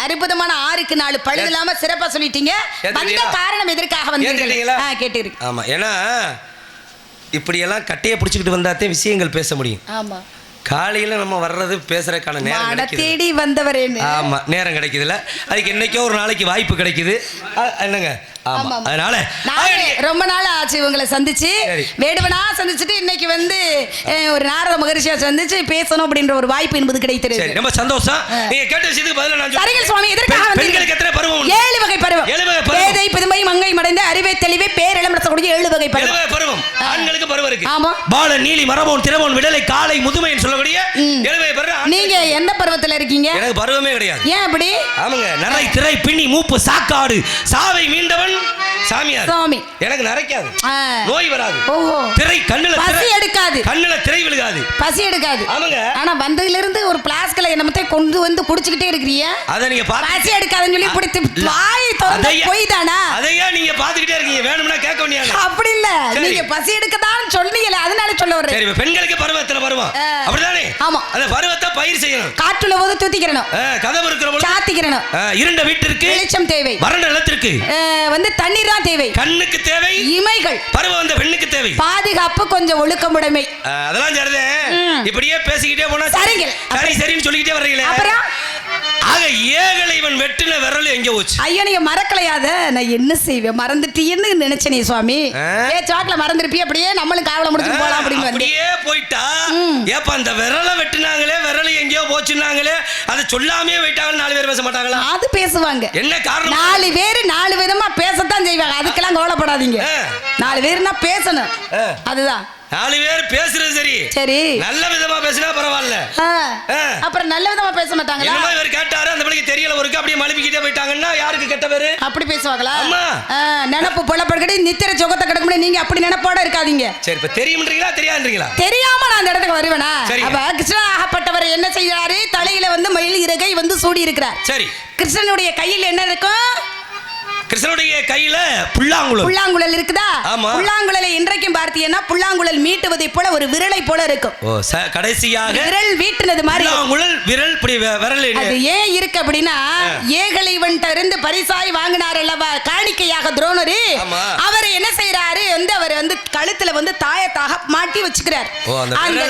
அற்புதமான 6க்கு 4 பழுது இல்லாம சிறப்பா சொல்லிட்டீங்க. வந்த காரணம் எதற்காக வந்தீங்களா கேட்டிருக்கு. ஆமா, ஏன்னா இப்படி எல்லாம் கட்டையை பிடிச்சிக்கிட்டு வந்தாத்தே விஷயங்கள் பேச முடியும். ஆமா, காலையில நம்ம வர்றது பேசுறதுக்கான நேரம் தேடி வந்தவரே. ஆமா, நேரம் கிடைக்குதுல்ல, அதுக்கு என்னைக்கோ ஒரு நாளைக்கு வாய்ப்பு கிடைக்குது. என்னங்க, அதனால ரொம்ப நாள் ஆச்சு உங்களை சந்திச்சு, வேடுவனா சந்திச்சுட்டு இன்னைக்கு வந்து ஒரு நாரத மகரிஷியா சந்திச்சு பேசணும் அப்படின்ற ஒரு வாய்ப்பு என்பது கிடைத்தது. ரொம்ப சந்தோஷம். நீங்க கேட்ட விஷயத்துக்கு பதில் நான் சரிங்க சுவாமி. எதற்காக பெண்களுக்கு எத்தனை பருவம்? 7 வகை பருவம். பேதை புதுமை மங்கை மடைந்த அறிவை தெளிவை பேரிளம் ரசக்கூடிய 7 வகை பருவம். ஆண்களுக்கு பருவம் இருக்கு. ஆமா, பால நீலி மரபோன் திரவோன் விடலை காலை முதுமைன்னு சொல்லக்கூடிய 7 வகை பருவம். நீங்க எந்த பருவத்துல இருக்கீங்க? எனக்கு பருவமே கிடையாது. ஏன் அப்படி? ஆமாங்க, நரை திரை பின்னி மூப்பு சாக்காடு சாவை மீண்டவன் சாமியார். சாமி எனக்கு நரைக்காது, நோய் வராது, திரை கண்ணுல பசி எடுக்காது, கண்ணுல திரை விழுகாது, பசி எடுக்காது. ஆமாங்க. ஆனா வந்ததுல இருந்து ஒரு பிளாஸ்க்ல என்னமத்தை கொண்டு வந்து குடிச்சிட்டே இருக்கீங்க. அத நீங்க பசி எடுக்காதுன்னு சொல்லி பிடித்து வாய் திறந்து போய் தானா? அதையா நீங்க பாத்துக்கிட்டே இருக்கீங்க, வேணும்னா கேட்க வேண்டியது. அப்படி இல்ல, நீங்க பசி எடுக்கதான் சொன்னீங்கல, அதனால சொல்ல வரேன். சரி, பெண்களுக்கு பருவத்துல பருவம் அப்படிதானே? ஆமா, அந்த பருவத்தை பயிர் செய்யணும். காற்றுல போது தூத்திக்கிறணும், கதவு இருக்கிற போது சாத்திக்கிறணும். இருண்ட வீட்டிற்கு வெளிச்சம் தேவை, வறண்ட நிலத்திற்கு வந்து தண்ணீர் தான் தேவை, கண்ணுக்கு தேவை இமைகள், பருவம் வந்த பெண்ணுக்கு தேவை பாதுகாப்பு, கொஞ்சம் ஒழுக்கமுடைமை. அதெல்லாம் சரிதே. இப்படியே பேசிக்கிட்டே போனா சரிங்க, சரி சரின்னு சொல்லிக்கிட்டே வர்றீங்களே. அப்புறம் ஆக ஏகலை இவன் வெட்டின விரல் எங்க போச்சு? ஐயா, நீங்க மறக்கலையாத, நான் என்ன செய்வேன், மறந்துட்டீன்னு நினைச்சேனே சுவாமி. சாட்ல மறந்துருப்பி, அப்படியே நம்மளும் காவல முடிச்சு போலாம் அப்படின்னு அப்படியே போயிட்டா. ஏப்பா அந்த விரலை வெட்டினாங்களே, விரல் எங்கேயோ போச்சுன்னாங்களே, அதை சொல்லாமே போயிட்டாங்க. 4 பேர் பேச மாட்டாங்களா? அது பேசுவாங்க. என்ன காரணம்? 4 பேர் 4 விதமா பேசத்தான் செய்வாங்க. அதுக்கெல்லாம் கவலைப்படாதீங்க. 4 பேர்னா பேசணும், அதுதான். 4 பேர் பேசுறது சரி சரி, நல்ல விதமா பேசினா பரவாயில்ல. அப்புறம் நல்ல விதமா பேச மாட்டாங்களா? என்ன இவர் கேட்டாரு, அந்த பிள்ளைக்கு தெரியல ஒருக்கு, அப்படியே மழுப்பிக்கிட்டே போயிட்டாங்கன்னா யாருக்கு கெட்ட பேரு? அப்படி பேசுவாங்களா? நினைப்பு பொழப்படி நித்திர சொகத்தை கிடக்கும். நீங்க அப்படி நினைப்போட இருக்காதீங்க. சரி, இப்ப தெரியும்ன்றீங்களா தெரியாதுன்றீங்களா? தெரியாம நான் அந்த இடத்துக்கு வருவேனா? அப்ப கிருஷ்ணனாகப்பட்டவர் என்ன செய்யறாரு? தலையில வந்து மயில் இறகை வந்து சூடி இருக்கிறார். சரி, கிருஷ்ணனுடைய கையில் என்ன இருக்கும்? கிருஷ்ணனுடைய கையில புல்லாங்குழல் இருக்குதா? புல்லாங்குழலை இன்றைக்கும் பார்த்தீங்கன்னா புல்லாங்குழல் மீட்டுவதை போல ஒரு விரலை போல இருக்கும். கடைசியாக விரல் வீட்டுனது மாதிரி விரல் விரல். அது ஏன் இருக்கு அப்படின்னா, ஏகலைவன்ட்ட இருந்து பரிசாய் வாங்கினார் அல்லவா காணிக்கையாக துரோணரு. அவர் என்ன செய்யறாரு வந்து, அவர் வந்து கழுத்துல வந்து தாயத்தாக மாட்டி வச்சுக்கிறார். அந்த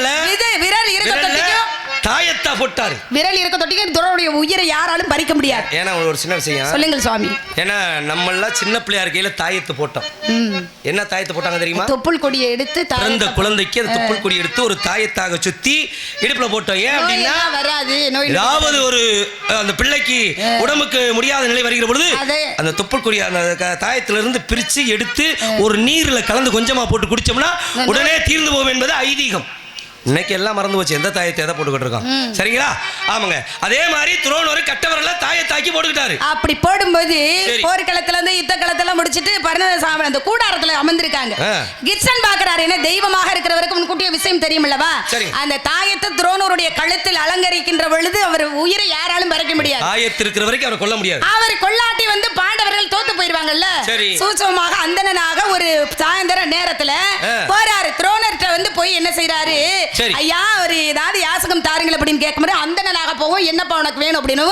விரல் இருக்க தொட்டிக்கும் தாயத்தா போட்டாரு. விரல் இருக்க தொட்டிக்கும் துரோனுடைய உயிரை யாராலும் பறிக்க முடியாது. ஏன்னா ஒரு சின்ன விஷயம் சொல்லுங்கள் சுவாமி. ஏன்னா நம்ம எல்லாம் சின்ன பிள்ளையா இருக்கையில தாயத்து போட்டோம். என்ன தாயத்து போட்டாங்க தெரியுமா? தொப்புள் கொடியை எடுத்து பிறந்த குழந்தைக்கு அந்த தொப்புள் கொடி எடுத்து ஒரு தாயத்தாக சுத்தி இடுப்புல போட்டோம். ஏன் அப்படின்னா வராது நோய். ஏதாவது ஒரு அந்த பிள்ளைக்கு உடம்புக்கு முடியாத நிலை வருகிற பொழுது அந்த தொப்புள் கொடி அந்த தாயத்துல இருந்து பிரிச்சு எடுத்து ஒரு நீர்ல கலந்து கொஞ்சமா போட்டு குடிச்சோம்னா உடனே தீர்ந்து போகும் என்பது ஐதீகம். இன்னைக்கு எல்லாம் மறந்து போச்சு. எந்த தாயத்தை எதை போட்டுக்கிட்டு இருக்கோம்? சரிங்களா? ஆமாங்க. அதே மாதிரி துரோணர் கட்டவரெல்லாம் தாயத்தாக்கி போட்டுக்கிட்டாரு. அப்படி போடும்போது போர்க்களத்துல இருந்து யுத்த களத்துல முடிச்சிட்டு பரணசாமி அந்த கூடாரத்துல அமர்ந்திருக்காங்க. கிட்சன் பாக்குறாரு, என்ன தெய்வமாக இருக்கிறவருக்கு முன்கூட்டிய விஷயம் தெரியுமில்லவா? அந்த தாயத்தை துரோணருடைய கழுத்தில் அலங்கரிக்கின்ற பொழுது அவர் உயிரை யாராலும் பறிக்க முடியாது. தாயத்து இருக்கிற வரைக்கும் அவர் கொல்ல முடியாது. அவர் கொல்லாட்டி வந்து பாண்டவர்கள் தோத்து போயிருவாங்கல்ல. சூட்சமமாக அந்தணனாக ஒரு சாயந்தர நேரத்துல போறாரு. துரோணர்கிட்ட வந்து போய் என்ன செய்யறாரு, ஐயா ஒரு ஏதாவது யாசகம் தாருங்கள் அப்படின்னு கேட்கும்போது அந்தணனாக போவோம், என்னப்பா உனக்கு வேணும் அப்படின்னு.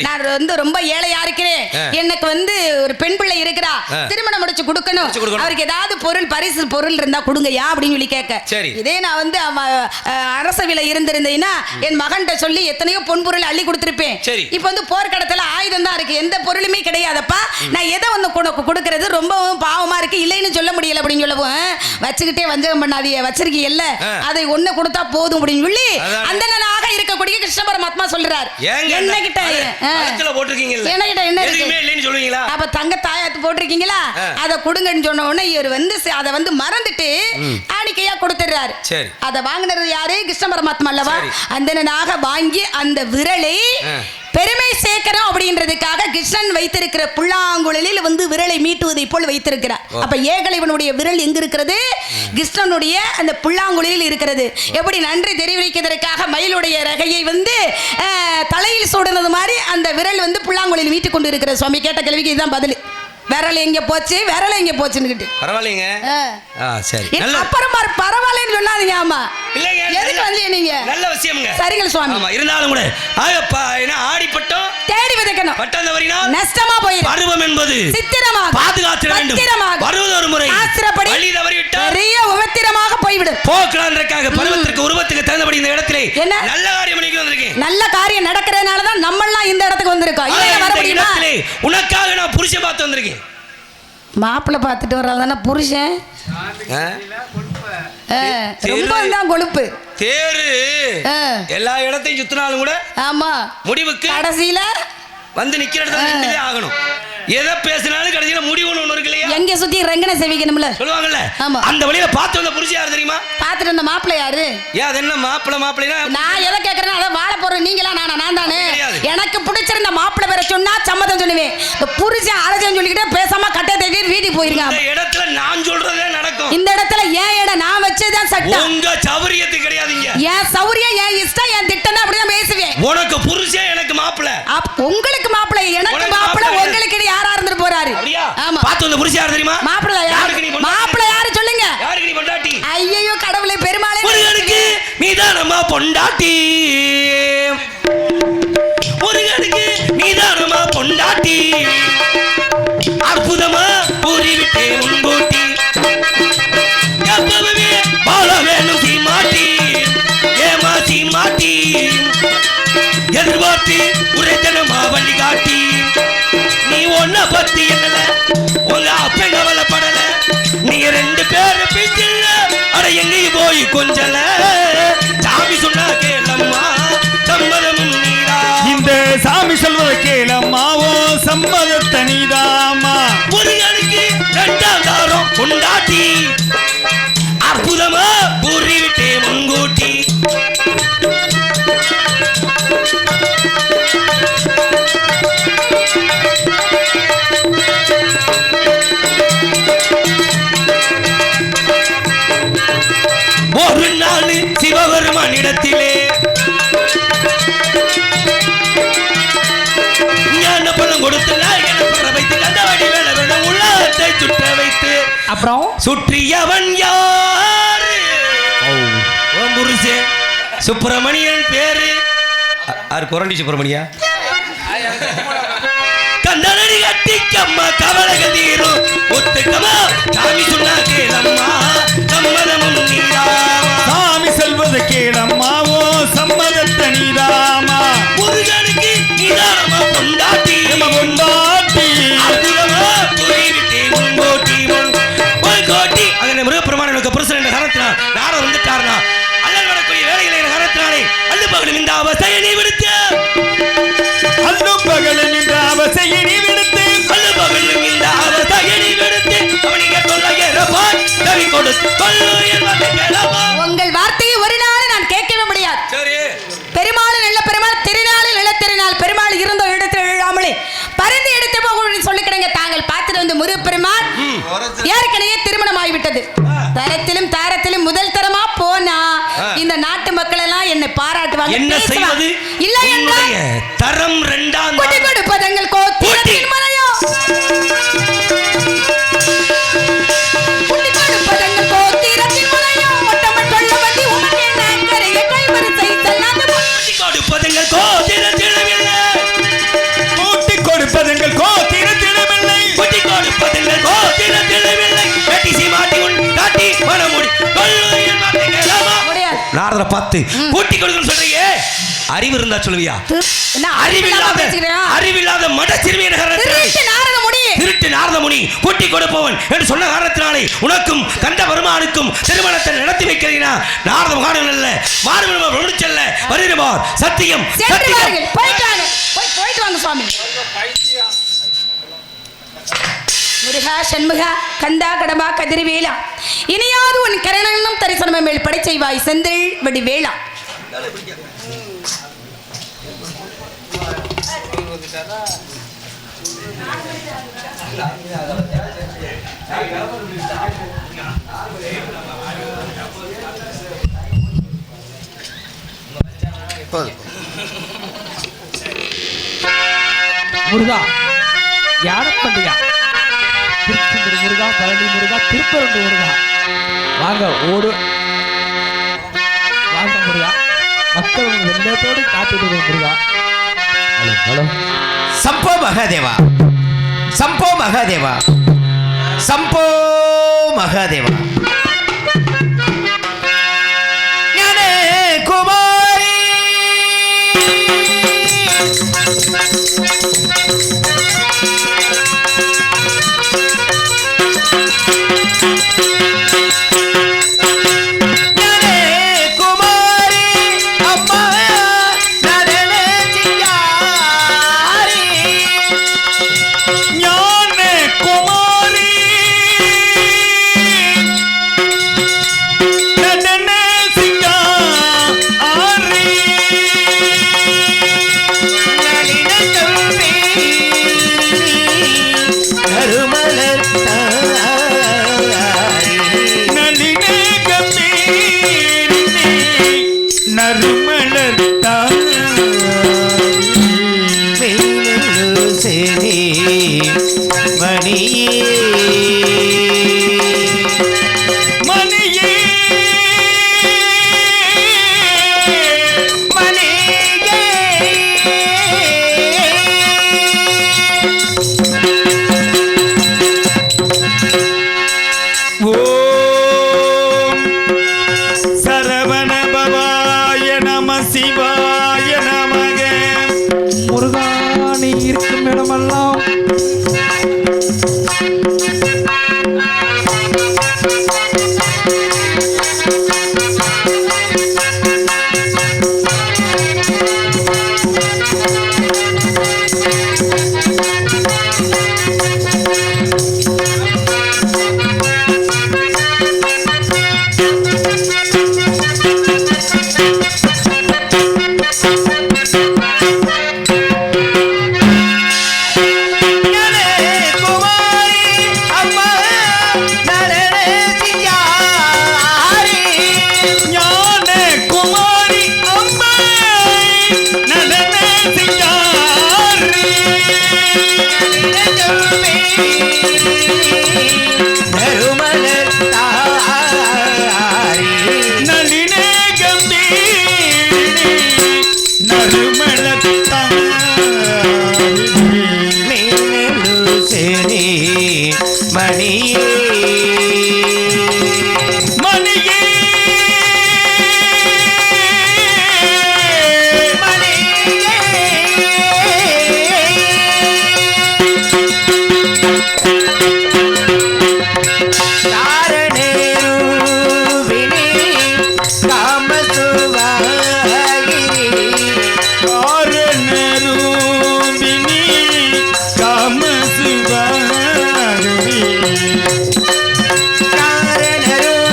நான் வந்து ரொம்ப ஏழையா இருக்கிறேன், எனக்கு வந்து ஒரு பெண் பிள்ளை இருக்கிறா, திருமணம் முடிச்சு கொடுக்கணும், அவருக்கு ஏதாவது பொருள் பரிசு பொருள் இருந்தா கொடுங்கயா அப்படின்னு சொல்லி கேட்க. இதே நான் வந்து அரசவையில இருந்திருந்தேன்னா என் மகன்கிட்ட சொல்லி எத்தனையோ பொன் பொருள் அள்ளி கொடுத்திருப்பேன். இப்ப வந்து போர்க்கடத்துல ஆயுதம் தான் இருக்கு, எந்த பொருளுமே கிடையாதப்பா, நான் எதை வந்து கொடுக்கறது ரொம்பவும் பாவமா இருக்கு, இல்லைன்னு சொல்ல முடியல அப்படின்னு சொல்லவும், வச்சுக்கிட்டே வஞ்சகம் பண்ணாதீங்க, வச்சிருக்கீங்கல்ல அதை ஒண்ணு கொடுத்தா போதும் அப்படின்னு சொல்லி அந்தணனாக இருக்கக்கூடிய கிருஷ்ண பரமாத்மா சொல்றாரு. என்ன கிட்ட போட்டிருக்கீங்கல்ல, என்ன கிட்ட என்ன எதுவுமே இல்லைன்னு சொல்லுவீங்களா? அப்ப தங்க தாயத்து போட்டிருக்கீங்களா, அதை கொடுங்கன்னு சொன்ன உடனே இவர் வந்து அதை வந்து மறந்துட்டு காணிக்கையா கொடுத்துறாரு. அதை வாங்கினது யாரு? கிருஷ்ண பரமாத்மா அல்லவா? அந்தணனாக வாங்கி அந்த விரலை பெருமை சேர்க்கணும் அப்படின்றதுக்காக கிருஷ்ணன் வைத்திருக்கிற புல்லாங்குழலில் வந்து விரலை மீட்டுவதை போல் வைத்திருக்கிறார். அப்ப ஏகலைவனுடைய விரல் எங்க இருக்கிறது? கிருஷ்ணனுடைய அந்த புல்லாங்குழலில் இருக்கிறது. எப்படி நன்றி தெரிவிக்கிறதுக்காக மயிலுடைய ரகையை வந்து தலையில் சூடுனது மாதிரி அந்த விரல் வந்து புல்லாங்குழலில் மீட்டு கொண்டு இருக்கிற சுவாமி. கேட்ட கேள்விக்கு இதுதான் பதில். விரல் எங்க போச்சு, விரல் எங்க போச்சுன்னு பரவாயில்லைங்க. சரி, அப்புறம் பரவாயில்லைன்னு சொல்லாதீங்க. ஆமா, எதுக்கு வந்து நீங்க நல்ல விஷயம்ங்க. சரிங்க சுவாமி. ஆமா, இருந்தாலும் கூட ஆடிப்பட்டோம் தேடி விதைக்கணும், பட்டம் தவறினால் நஷ்டமா போயிடும். பருவம் என்பது சித்திரமாக பாதுகாத்து வேண்டும். வருவது ஒரு முறை, ஆஸ்திரப்படி வழி தவறிவிட்டால் பெரிய உபத்திரமாக போய்விடும். போக்கலான்றதுக்காக பருவத்திற்கு உருவத்துக்கு தகுந்தபடி இந்த இடத்திலே நல்ல காரியம் பண்ணிட்டு வந்திருக்கேன். நல்ல காரியம் நடக்கிறதுனால தான் நம்ம எல்லாம் இந்த இடத்துக்கு வந்திருக்கோம். இல்ல உனக்காக நான் புருஷன் பார்த்து வந்திருக்கேன். மாப்பிள்ளை பார்த்துட்டு வர்றதான புருஷன். ரொம்ப தான் கொழுப்பு தேரு எல்லா இடத்தையும் சுத்தினாலும் கூட ஆமா முடிவுக்கு கடைசியில வந்து நிக்கிற இடத்துல ஆகணும். எதை பேசினாலும் கடைசியில முடிவு ஒண்ணு இருக்கு இல்லையா? எங்க சுத்தி ரங்கனை சேவிக்கணும்ல சொல்லுவாங்கல்ல. ஆமா, அந்த வழியில பார்த்து வந்த புருஷன் யாரு தெரியுமா? பார்த்துட்டு வந்த மாப்பிள்ளை யாரு? ஏன் அது என்ன மாப்பிள்ளைனா நான் எதை கேட்கறேன் அதை வாழ போறேன் நீங்களா நான் தானே. எனக்கு பிடிச்சிருந்த மாப்பிள்ளை பேரை சொன்னா சம்மதம் சொல்லுவேன். இந்த புருஷன் அழைச்சேன்னு சொல்லிக்கிட்டே பேசாம கட்டை தேடி வீட்டுக்கு போயிருக்காங்க. இந்த இடத்துல நான் சொல்றதே நடக்கும். இந்த இடத்துல ஏன் இடம் நான் வச்சதுதான் சட்டம். உங்க சௌரியத்து கிடையாதுங்க. ஏன் சௌரியம் ஏன் இஷ்டம் என் திட்டம் அப்படிதான் பேசுவேன். உனக்கு புருஷன் எனக்கு மாப்பிள்ளை, உங்களுக்கு மாப்பிள்ளை எனக்கு மாப்பிள்ளை, உங்களுக்கு யாரா இருந்து போறாரு? ஆமா, பாத்து வந்த புருஷன் யாரு தெரியுமா? மாப்பிள்ளை மாப்பிள்ளை யாரு சொல்லுங்க? யாருக்கு நீ பொண்டாட்டி? ஐயோ கடவுளே பெருமாளே, முருகனுக்கு நீதான் நம்ம பொண்டாட்டி, முருகனுக்கு நீதான் நம்ம பொண்டாட்டி, அற்புதமா கூறிவிட்டே முன்பூட்டி, எப்பவுமே வாழ வேணும் சீமாட்டி, ஏமா சீமாட்டி, எதிர்பார்த்து உரைத்தனமா வழி காட்டி, நீ ஒன்ன பத்தி என்னல உங்க அப்ப கவலைப்படல, நீங்க ரெண்டு பேரும் பிஞ்சில்ல அட எங்கேயும் போய் கொஞ்சல, சாமி சொன்னா கேளம்மா சம்மதமும் நீரா, இந்த சாமி சொல்வதை கேளம்மாவோ சம்மதத்தை நீதாமா, முருகனுக்கு ரெண்டாம் தாரம் கொண்டாட்டி, அற்புதமா கூறிவிட்டே முன்கூட்டி, ஒரு நாள் சிவபெருமானிடத்திலே ஞான பழம் கொடுத்து வைத்து கண்டவாடி வேலை வேலை உள்ளத்தை சுற்ற வைத்து அப்புறம் சுற்றியவன் யாரு? புருஷன் சுப்பிரமணியன் பேரு. ஆறு குரண்டி சுப்பிரமணியா கந்தனடி கட்டிக்கம்மா கவலை கதீரும் ஒத்துக்கமா சாமி சொன்னா கேளம்மா உங்கள் வார்த்தையை ஒரு நாள் நான் கேட்கவே முடியாது. பெருமாள் நல்ல பெருமாள், திருநாளில் நல்ல திருநாள், பெருமாள் இருந்த இடத்தில் இல்லாமலே பரிந்து எடுத்து போக சொல்லிக்கிறேங்க. தாங்கள் பார்த்துட்டு வந்து முருகப்பெருமாள் ஏற்கனவே திருமணம் ஆகிவிட்டது. தரத்திலும் தாரத்திலும் முதல் தரமா போனா இந்த நாட்டு மக்கள் எல்லாம் என்னை பாராட்டுவாங்க. என்ன செய்வது? இல்ல என்றால் தரம் இரண்டாம் குட்டி கொடுப்பதங்கள் கோத்திரத்தின் மலையோ, குட்டி கொடுப்பதங்கள் கோத்திரத்தின் மலையோ, ஒட்டமட் கொள்ள வண்டி உமக்கே நாங்கரைய கைவரிசை செல்லாத குட்டி கொடுப்பதங்கள் கோத்திரத்திடமில்லை, குட்டி கொடுப்பதங்கள் கோத்திரத்திடமில்லை, குட்டி கொடுப்பதங்கள் கோத்திரத்திடமில்லை, கட்டி சீமாட்டி உன் காட்டி மனமுடி கொள்ளையன் மாட்டை கேளாமா. நாரதரை பார்த்து கூட்டி கொடுக்கணும்னு சொல்றீங்க. அறிவு இருந்தா சொல்லுவியா? அறிவில்லாத மட சிறுமியின் திருட்டு நாரத முனி கூட்டி கொடுப்பவன் என்று சொன்ன காரணத்தினாலே உனக்கும் கண்ட வருமானுக்கும் திருமணத்தை நடத்தி வைக்கிறீனா? நாரத மகான் அல்ல, மாறுபடுவார் ஒழிச்சல்ல வருவார். சத்தியம் போயிட்டு வாங்க சுவாமி. முருகா சண்முகா கந்தா கடம்பா கதிர்வேலா, இனியாவது உன் கரணனும் தரிசனமும் மேல் படை செய்வாய் செந்தில் வடி வேளா. முருகா யானப்பண்டியா, திருச்செந்தூர் முருகா, பழனி முருகா, திருப்பரண்டு முருகா, வாங்க ஓடு வாங்க முருகா, மக்கள் வெள்ளத்தோடு காத்துட்டு முருகா. Hello hello. சம்போ மகாதேவா, சம்போ மகாதேவா, சம்போ மகாதேவா. ஞானே குமாரி காரணரும்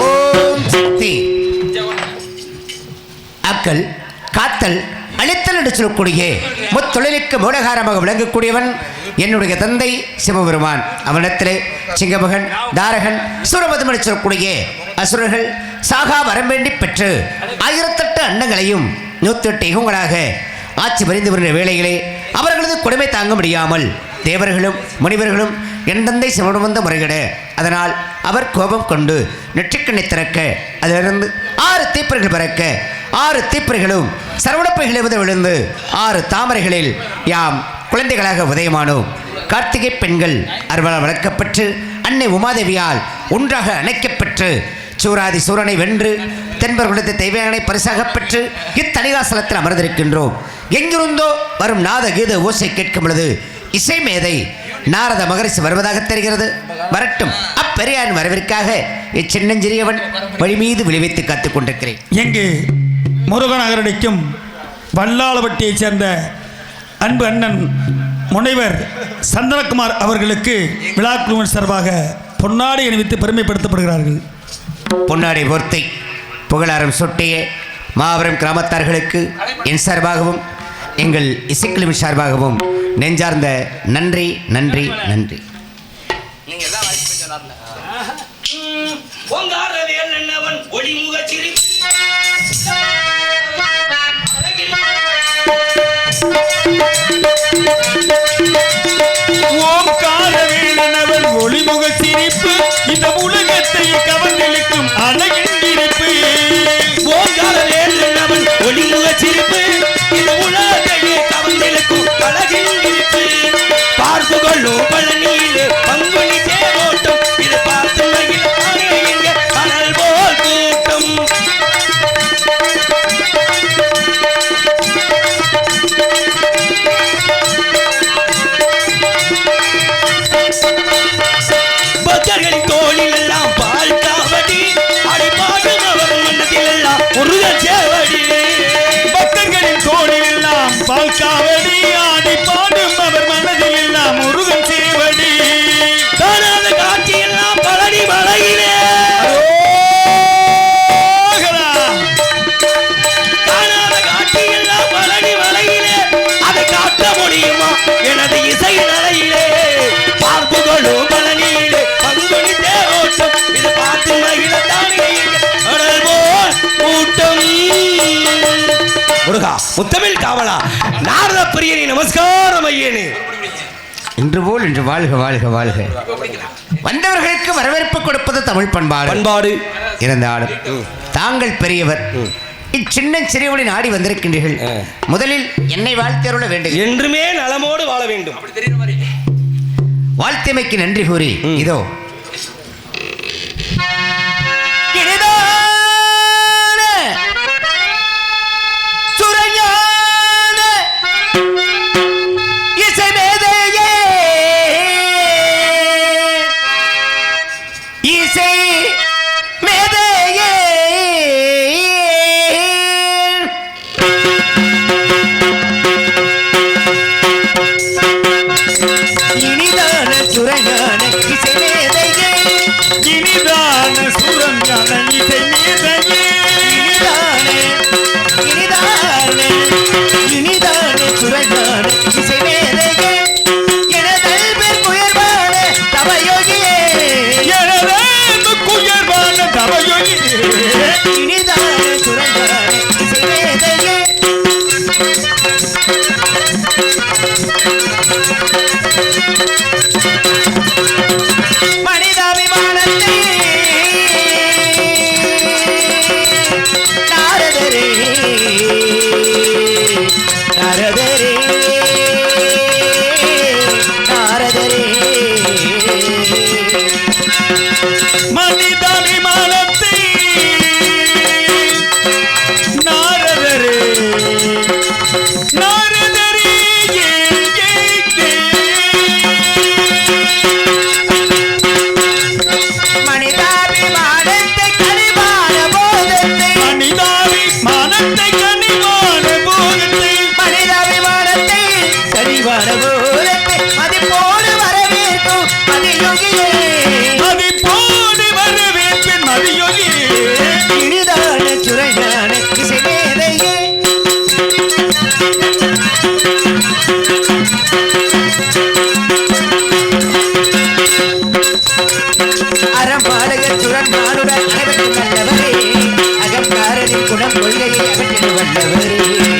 ஓம் சக்தி. அக்கல் காத்தல் அழித்தல் என்று சொல்லக்கூடிய முத்தொழிலுக்கு மூலகாரமாக விளங்கக்கூடியவன் என்னுடைய தந்தை சிவபெருமான். அவனிடத்திலே சிங்கமகன் தாரகன் சூரபதம் என்று சொல்லக்கூடிய அசுரர்கள் சாகா வரம் வேண்டி பெற்று 1008 அன்னங்களையும் 108 யுகங்களாக ஆட்சி புரிந்து வருகிற வேளையிலே அவர்களது கொடுமை தாங்க முடியாமல் தேவர்களும் முனிவர்களும் என் தந்தை சிவனும் வந்து முறையிட, அதனால் அவர் கோபம் கொண்டு நெற்றிக்கண்ணை திறக்க அதிலிருந்து 6 தீப்பறைகள் பிறக்க 6 தீப்பறைகளும் சரவணப்பைகளை விழுந்து 6 தாமரைகளில் யாம் குழந்தைகளாக உதயமானோம். கார்த்திகை பெண்கள் அருளால் வளர்க்கப்பட்டு அன்னை உமாதேவியால் ஒன்றாக அணைக்கப்பெற்று சூராதி சூரனை வென்று தென்பர் குலத்தை தெய்வயானை பரிசாக பெற்று இத்தணிகாசலத்தில் அமர்ந்திருக்கின்றோம். எங்கிருந்தோ வரும் நாத கீத ஓசை கேட்கும் பொழுது இசை மேதை நாரத மகரிஷி வருவதாக தெரிகிறது. வரட்டும், அப்பெரியாரின் வரவிற்காக இச்சின்னஞ்சிறியவன் வழி மீது விளைவித்து காத்துக் கொண்டிருக்கிறேன். எங்கு முருகநகரடிக்கும் வல்லாளவட்டியைச் சேர்ந்த அன்பு அண்ணன் முனைவர் சந்தனகுமார் அவர்களுக்கு விழா குழுவின் சார்பாக பொன்னாடை அணிவித்து பெருமைப்படுத்தப்படுகிறார்கள். பொன்னாடை போர்த்தை புகழாரம் சுட்டிய மாபெரும் கிராமத்தார்களுக்கு என் சார்பாகவும் எங்கள் இசைக்குழுவின் சார்பாகவும் நெஞ்சார்ந்த நன்றி நன்றி நன்றி. ஓம்காரவேலனவன் ஒளிமுக சிரிப்பு இந்த உலகத்தை கவர்ந்தெழுக்கும் அழகின் இருப்பு. ஓம்காரவேலனவன் ஒளிமுக சிரிப்பு இந்த உலகத்தையே கவர்ந்தெழுக்கும் அழகின் இருப்பு. பார்ப்புகளும் பழனியிலே பங்குனி தேரோட்டம் இது பார்த்து மகிழ இங்க அனல் போல் கூட்டம். பக்தர்களின் தோளில் எல்லாம் பால் காவடி அடிபாடும் அவர் மன்னத்தில் எல்லாம் முருகன் சேவடி. பக்தர்களின் தோளில் எல்லாம் பால் காவடி ஆடி பாடும் அவர் மனதில் எல்லாம் முருகன் சேவடி. காணாத காட்சி எல்லாம் பழனி மலையிலே, காணாத காட்சி எல்லாம் பழனி மலையிலே அதை காட்ட முடியுமா எனது இசை நலையிலே. பார்ப்புகளும் பழனியிலே பங்குனி தேரோட்டம் இது பார்த்து மகிழ தானே அடல் போல் கூட்டம். முருகா முத்தமிழ் காவலா நாரத பிரியனே நமஸ்காரம் ஐயனே. இன்று போல் இன்று வாழ்க வாழ்க வாழ்க. வந்தவர்களுக்கு வரவேற்பு கொடுப்பது தமிழ் பண்பாடு இருந்தாலும் தாங்கள் பெரியவர் இச்சின்ன சிறியவளின் ஆடி வந்திருக்கின்றீர்கள். முதலில் என்னை வாழ்த்தருள வேண்டும். என்றுமே நலமோடு வாழ வேண்டும். வாழ்த்தமைக்கு நன்றி கூறி இதோ ஆதியோகி இனிதான சுரையான இசை மேதையே அறம்பாளைய சுரன்மானுடன் அனைவரும் நல்லவரே அகங்காரரின் குணம் கொள்கையை அகற்றிட வல்லவரே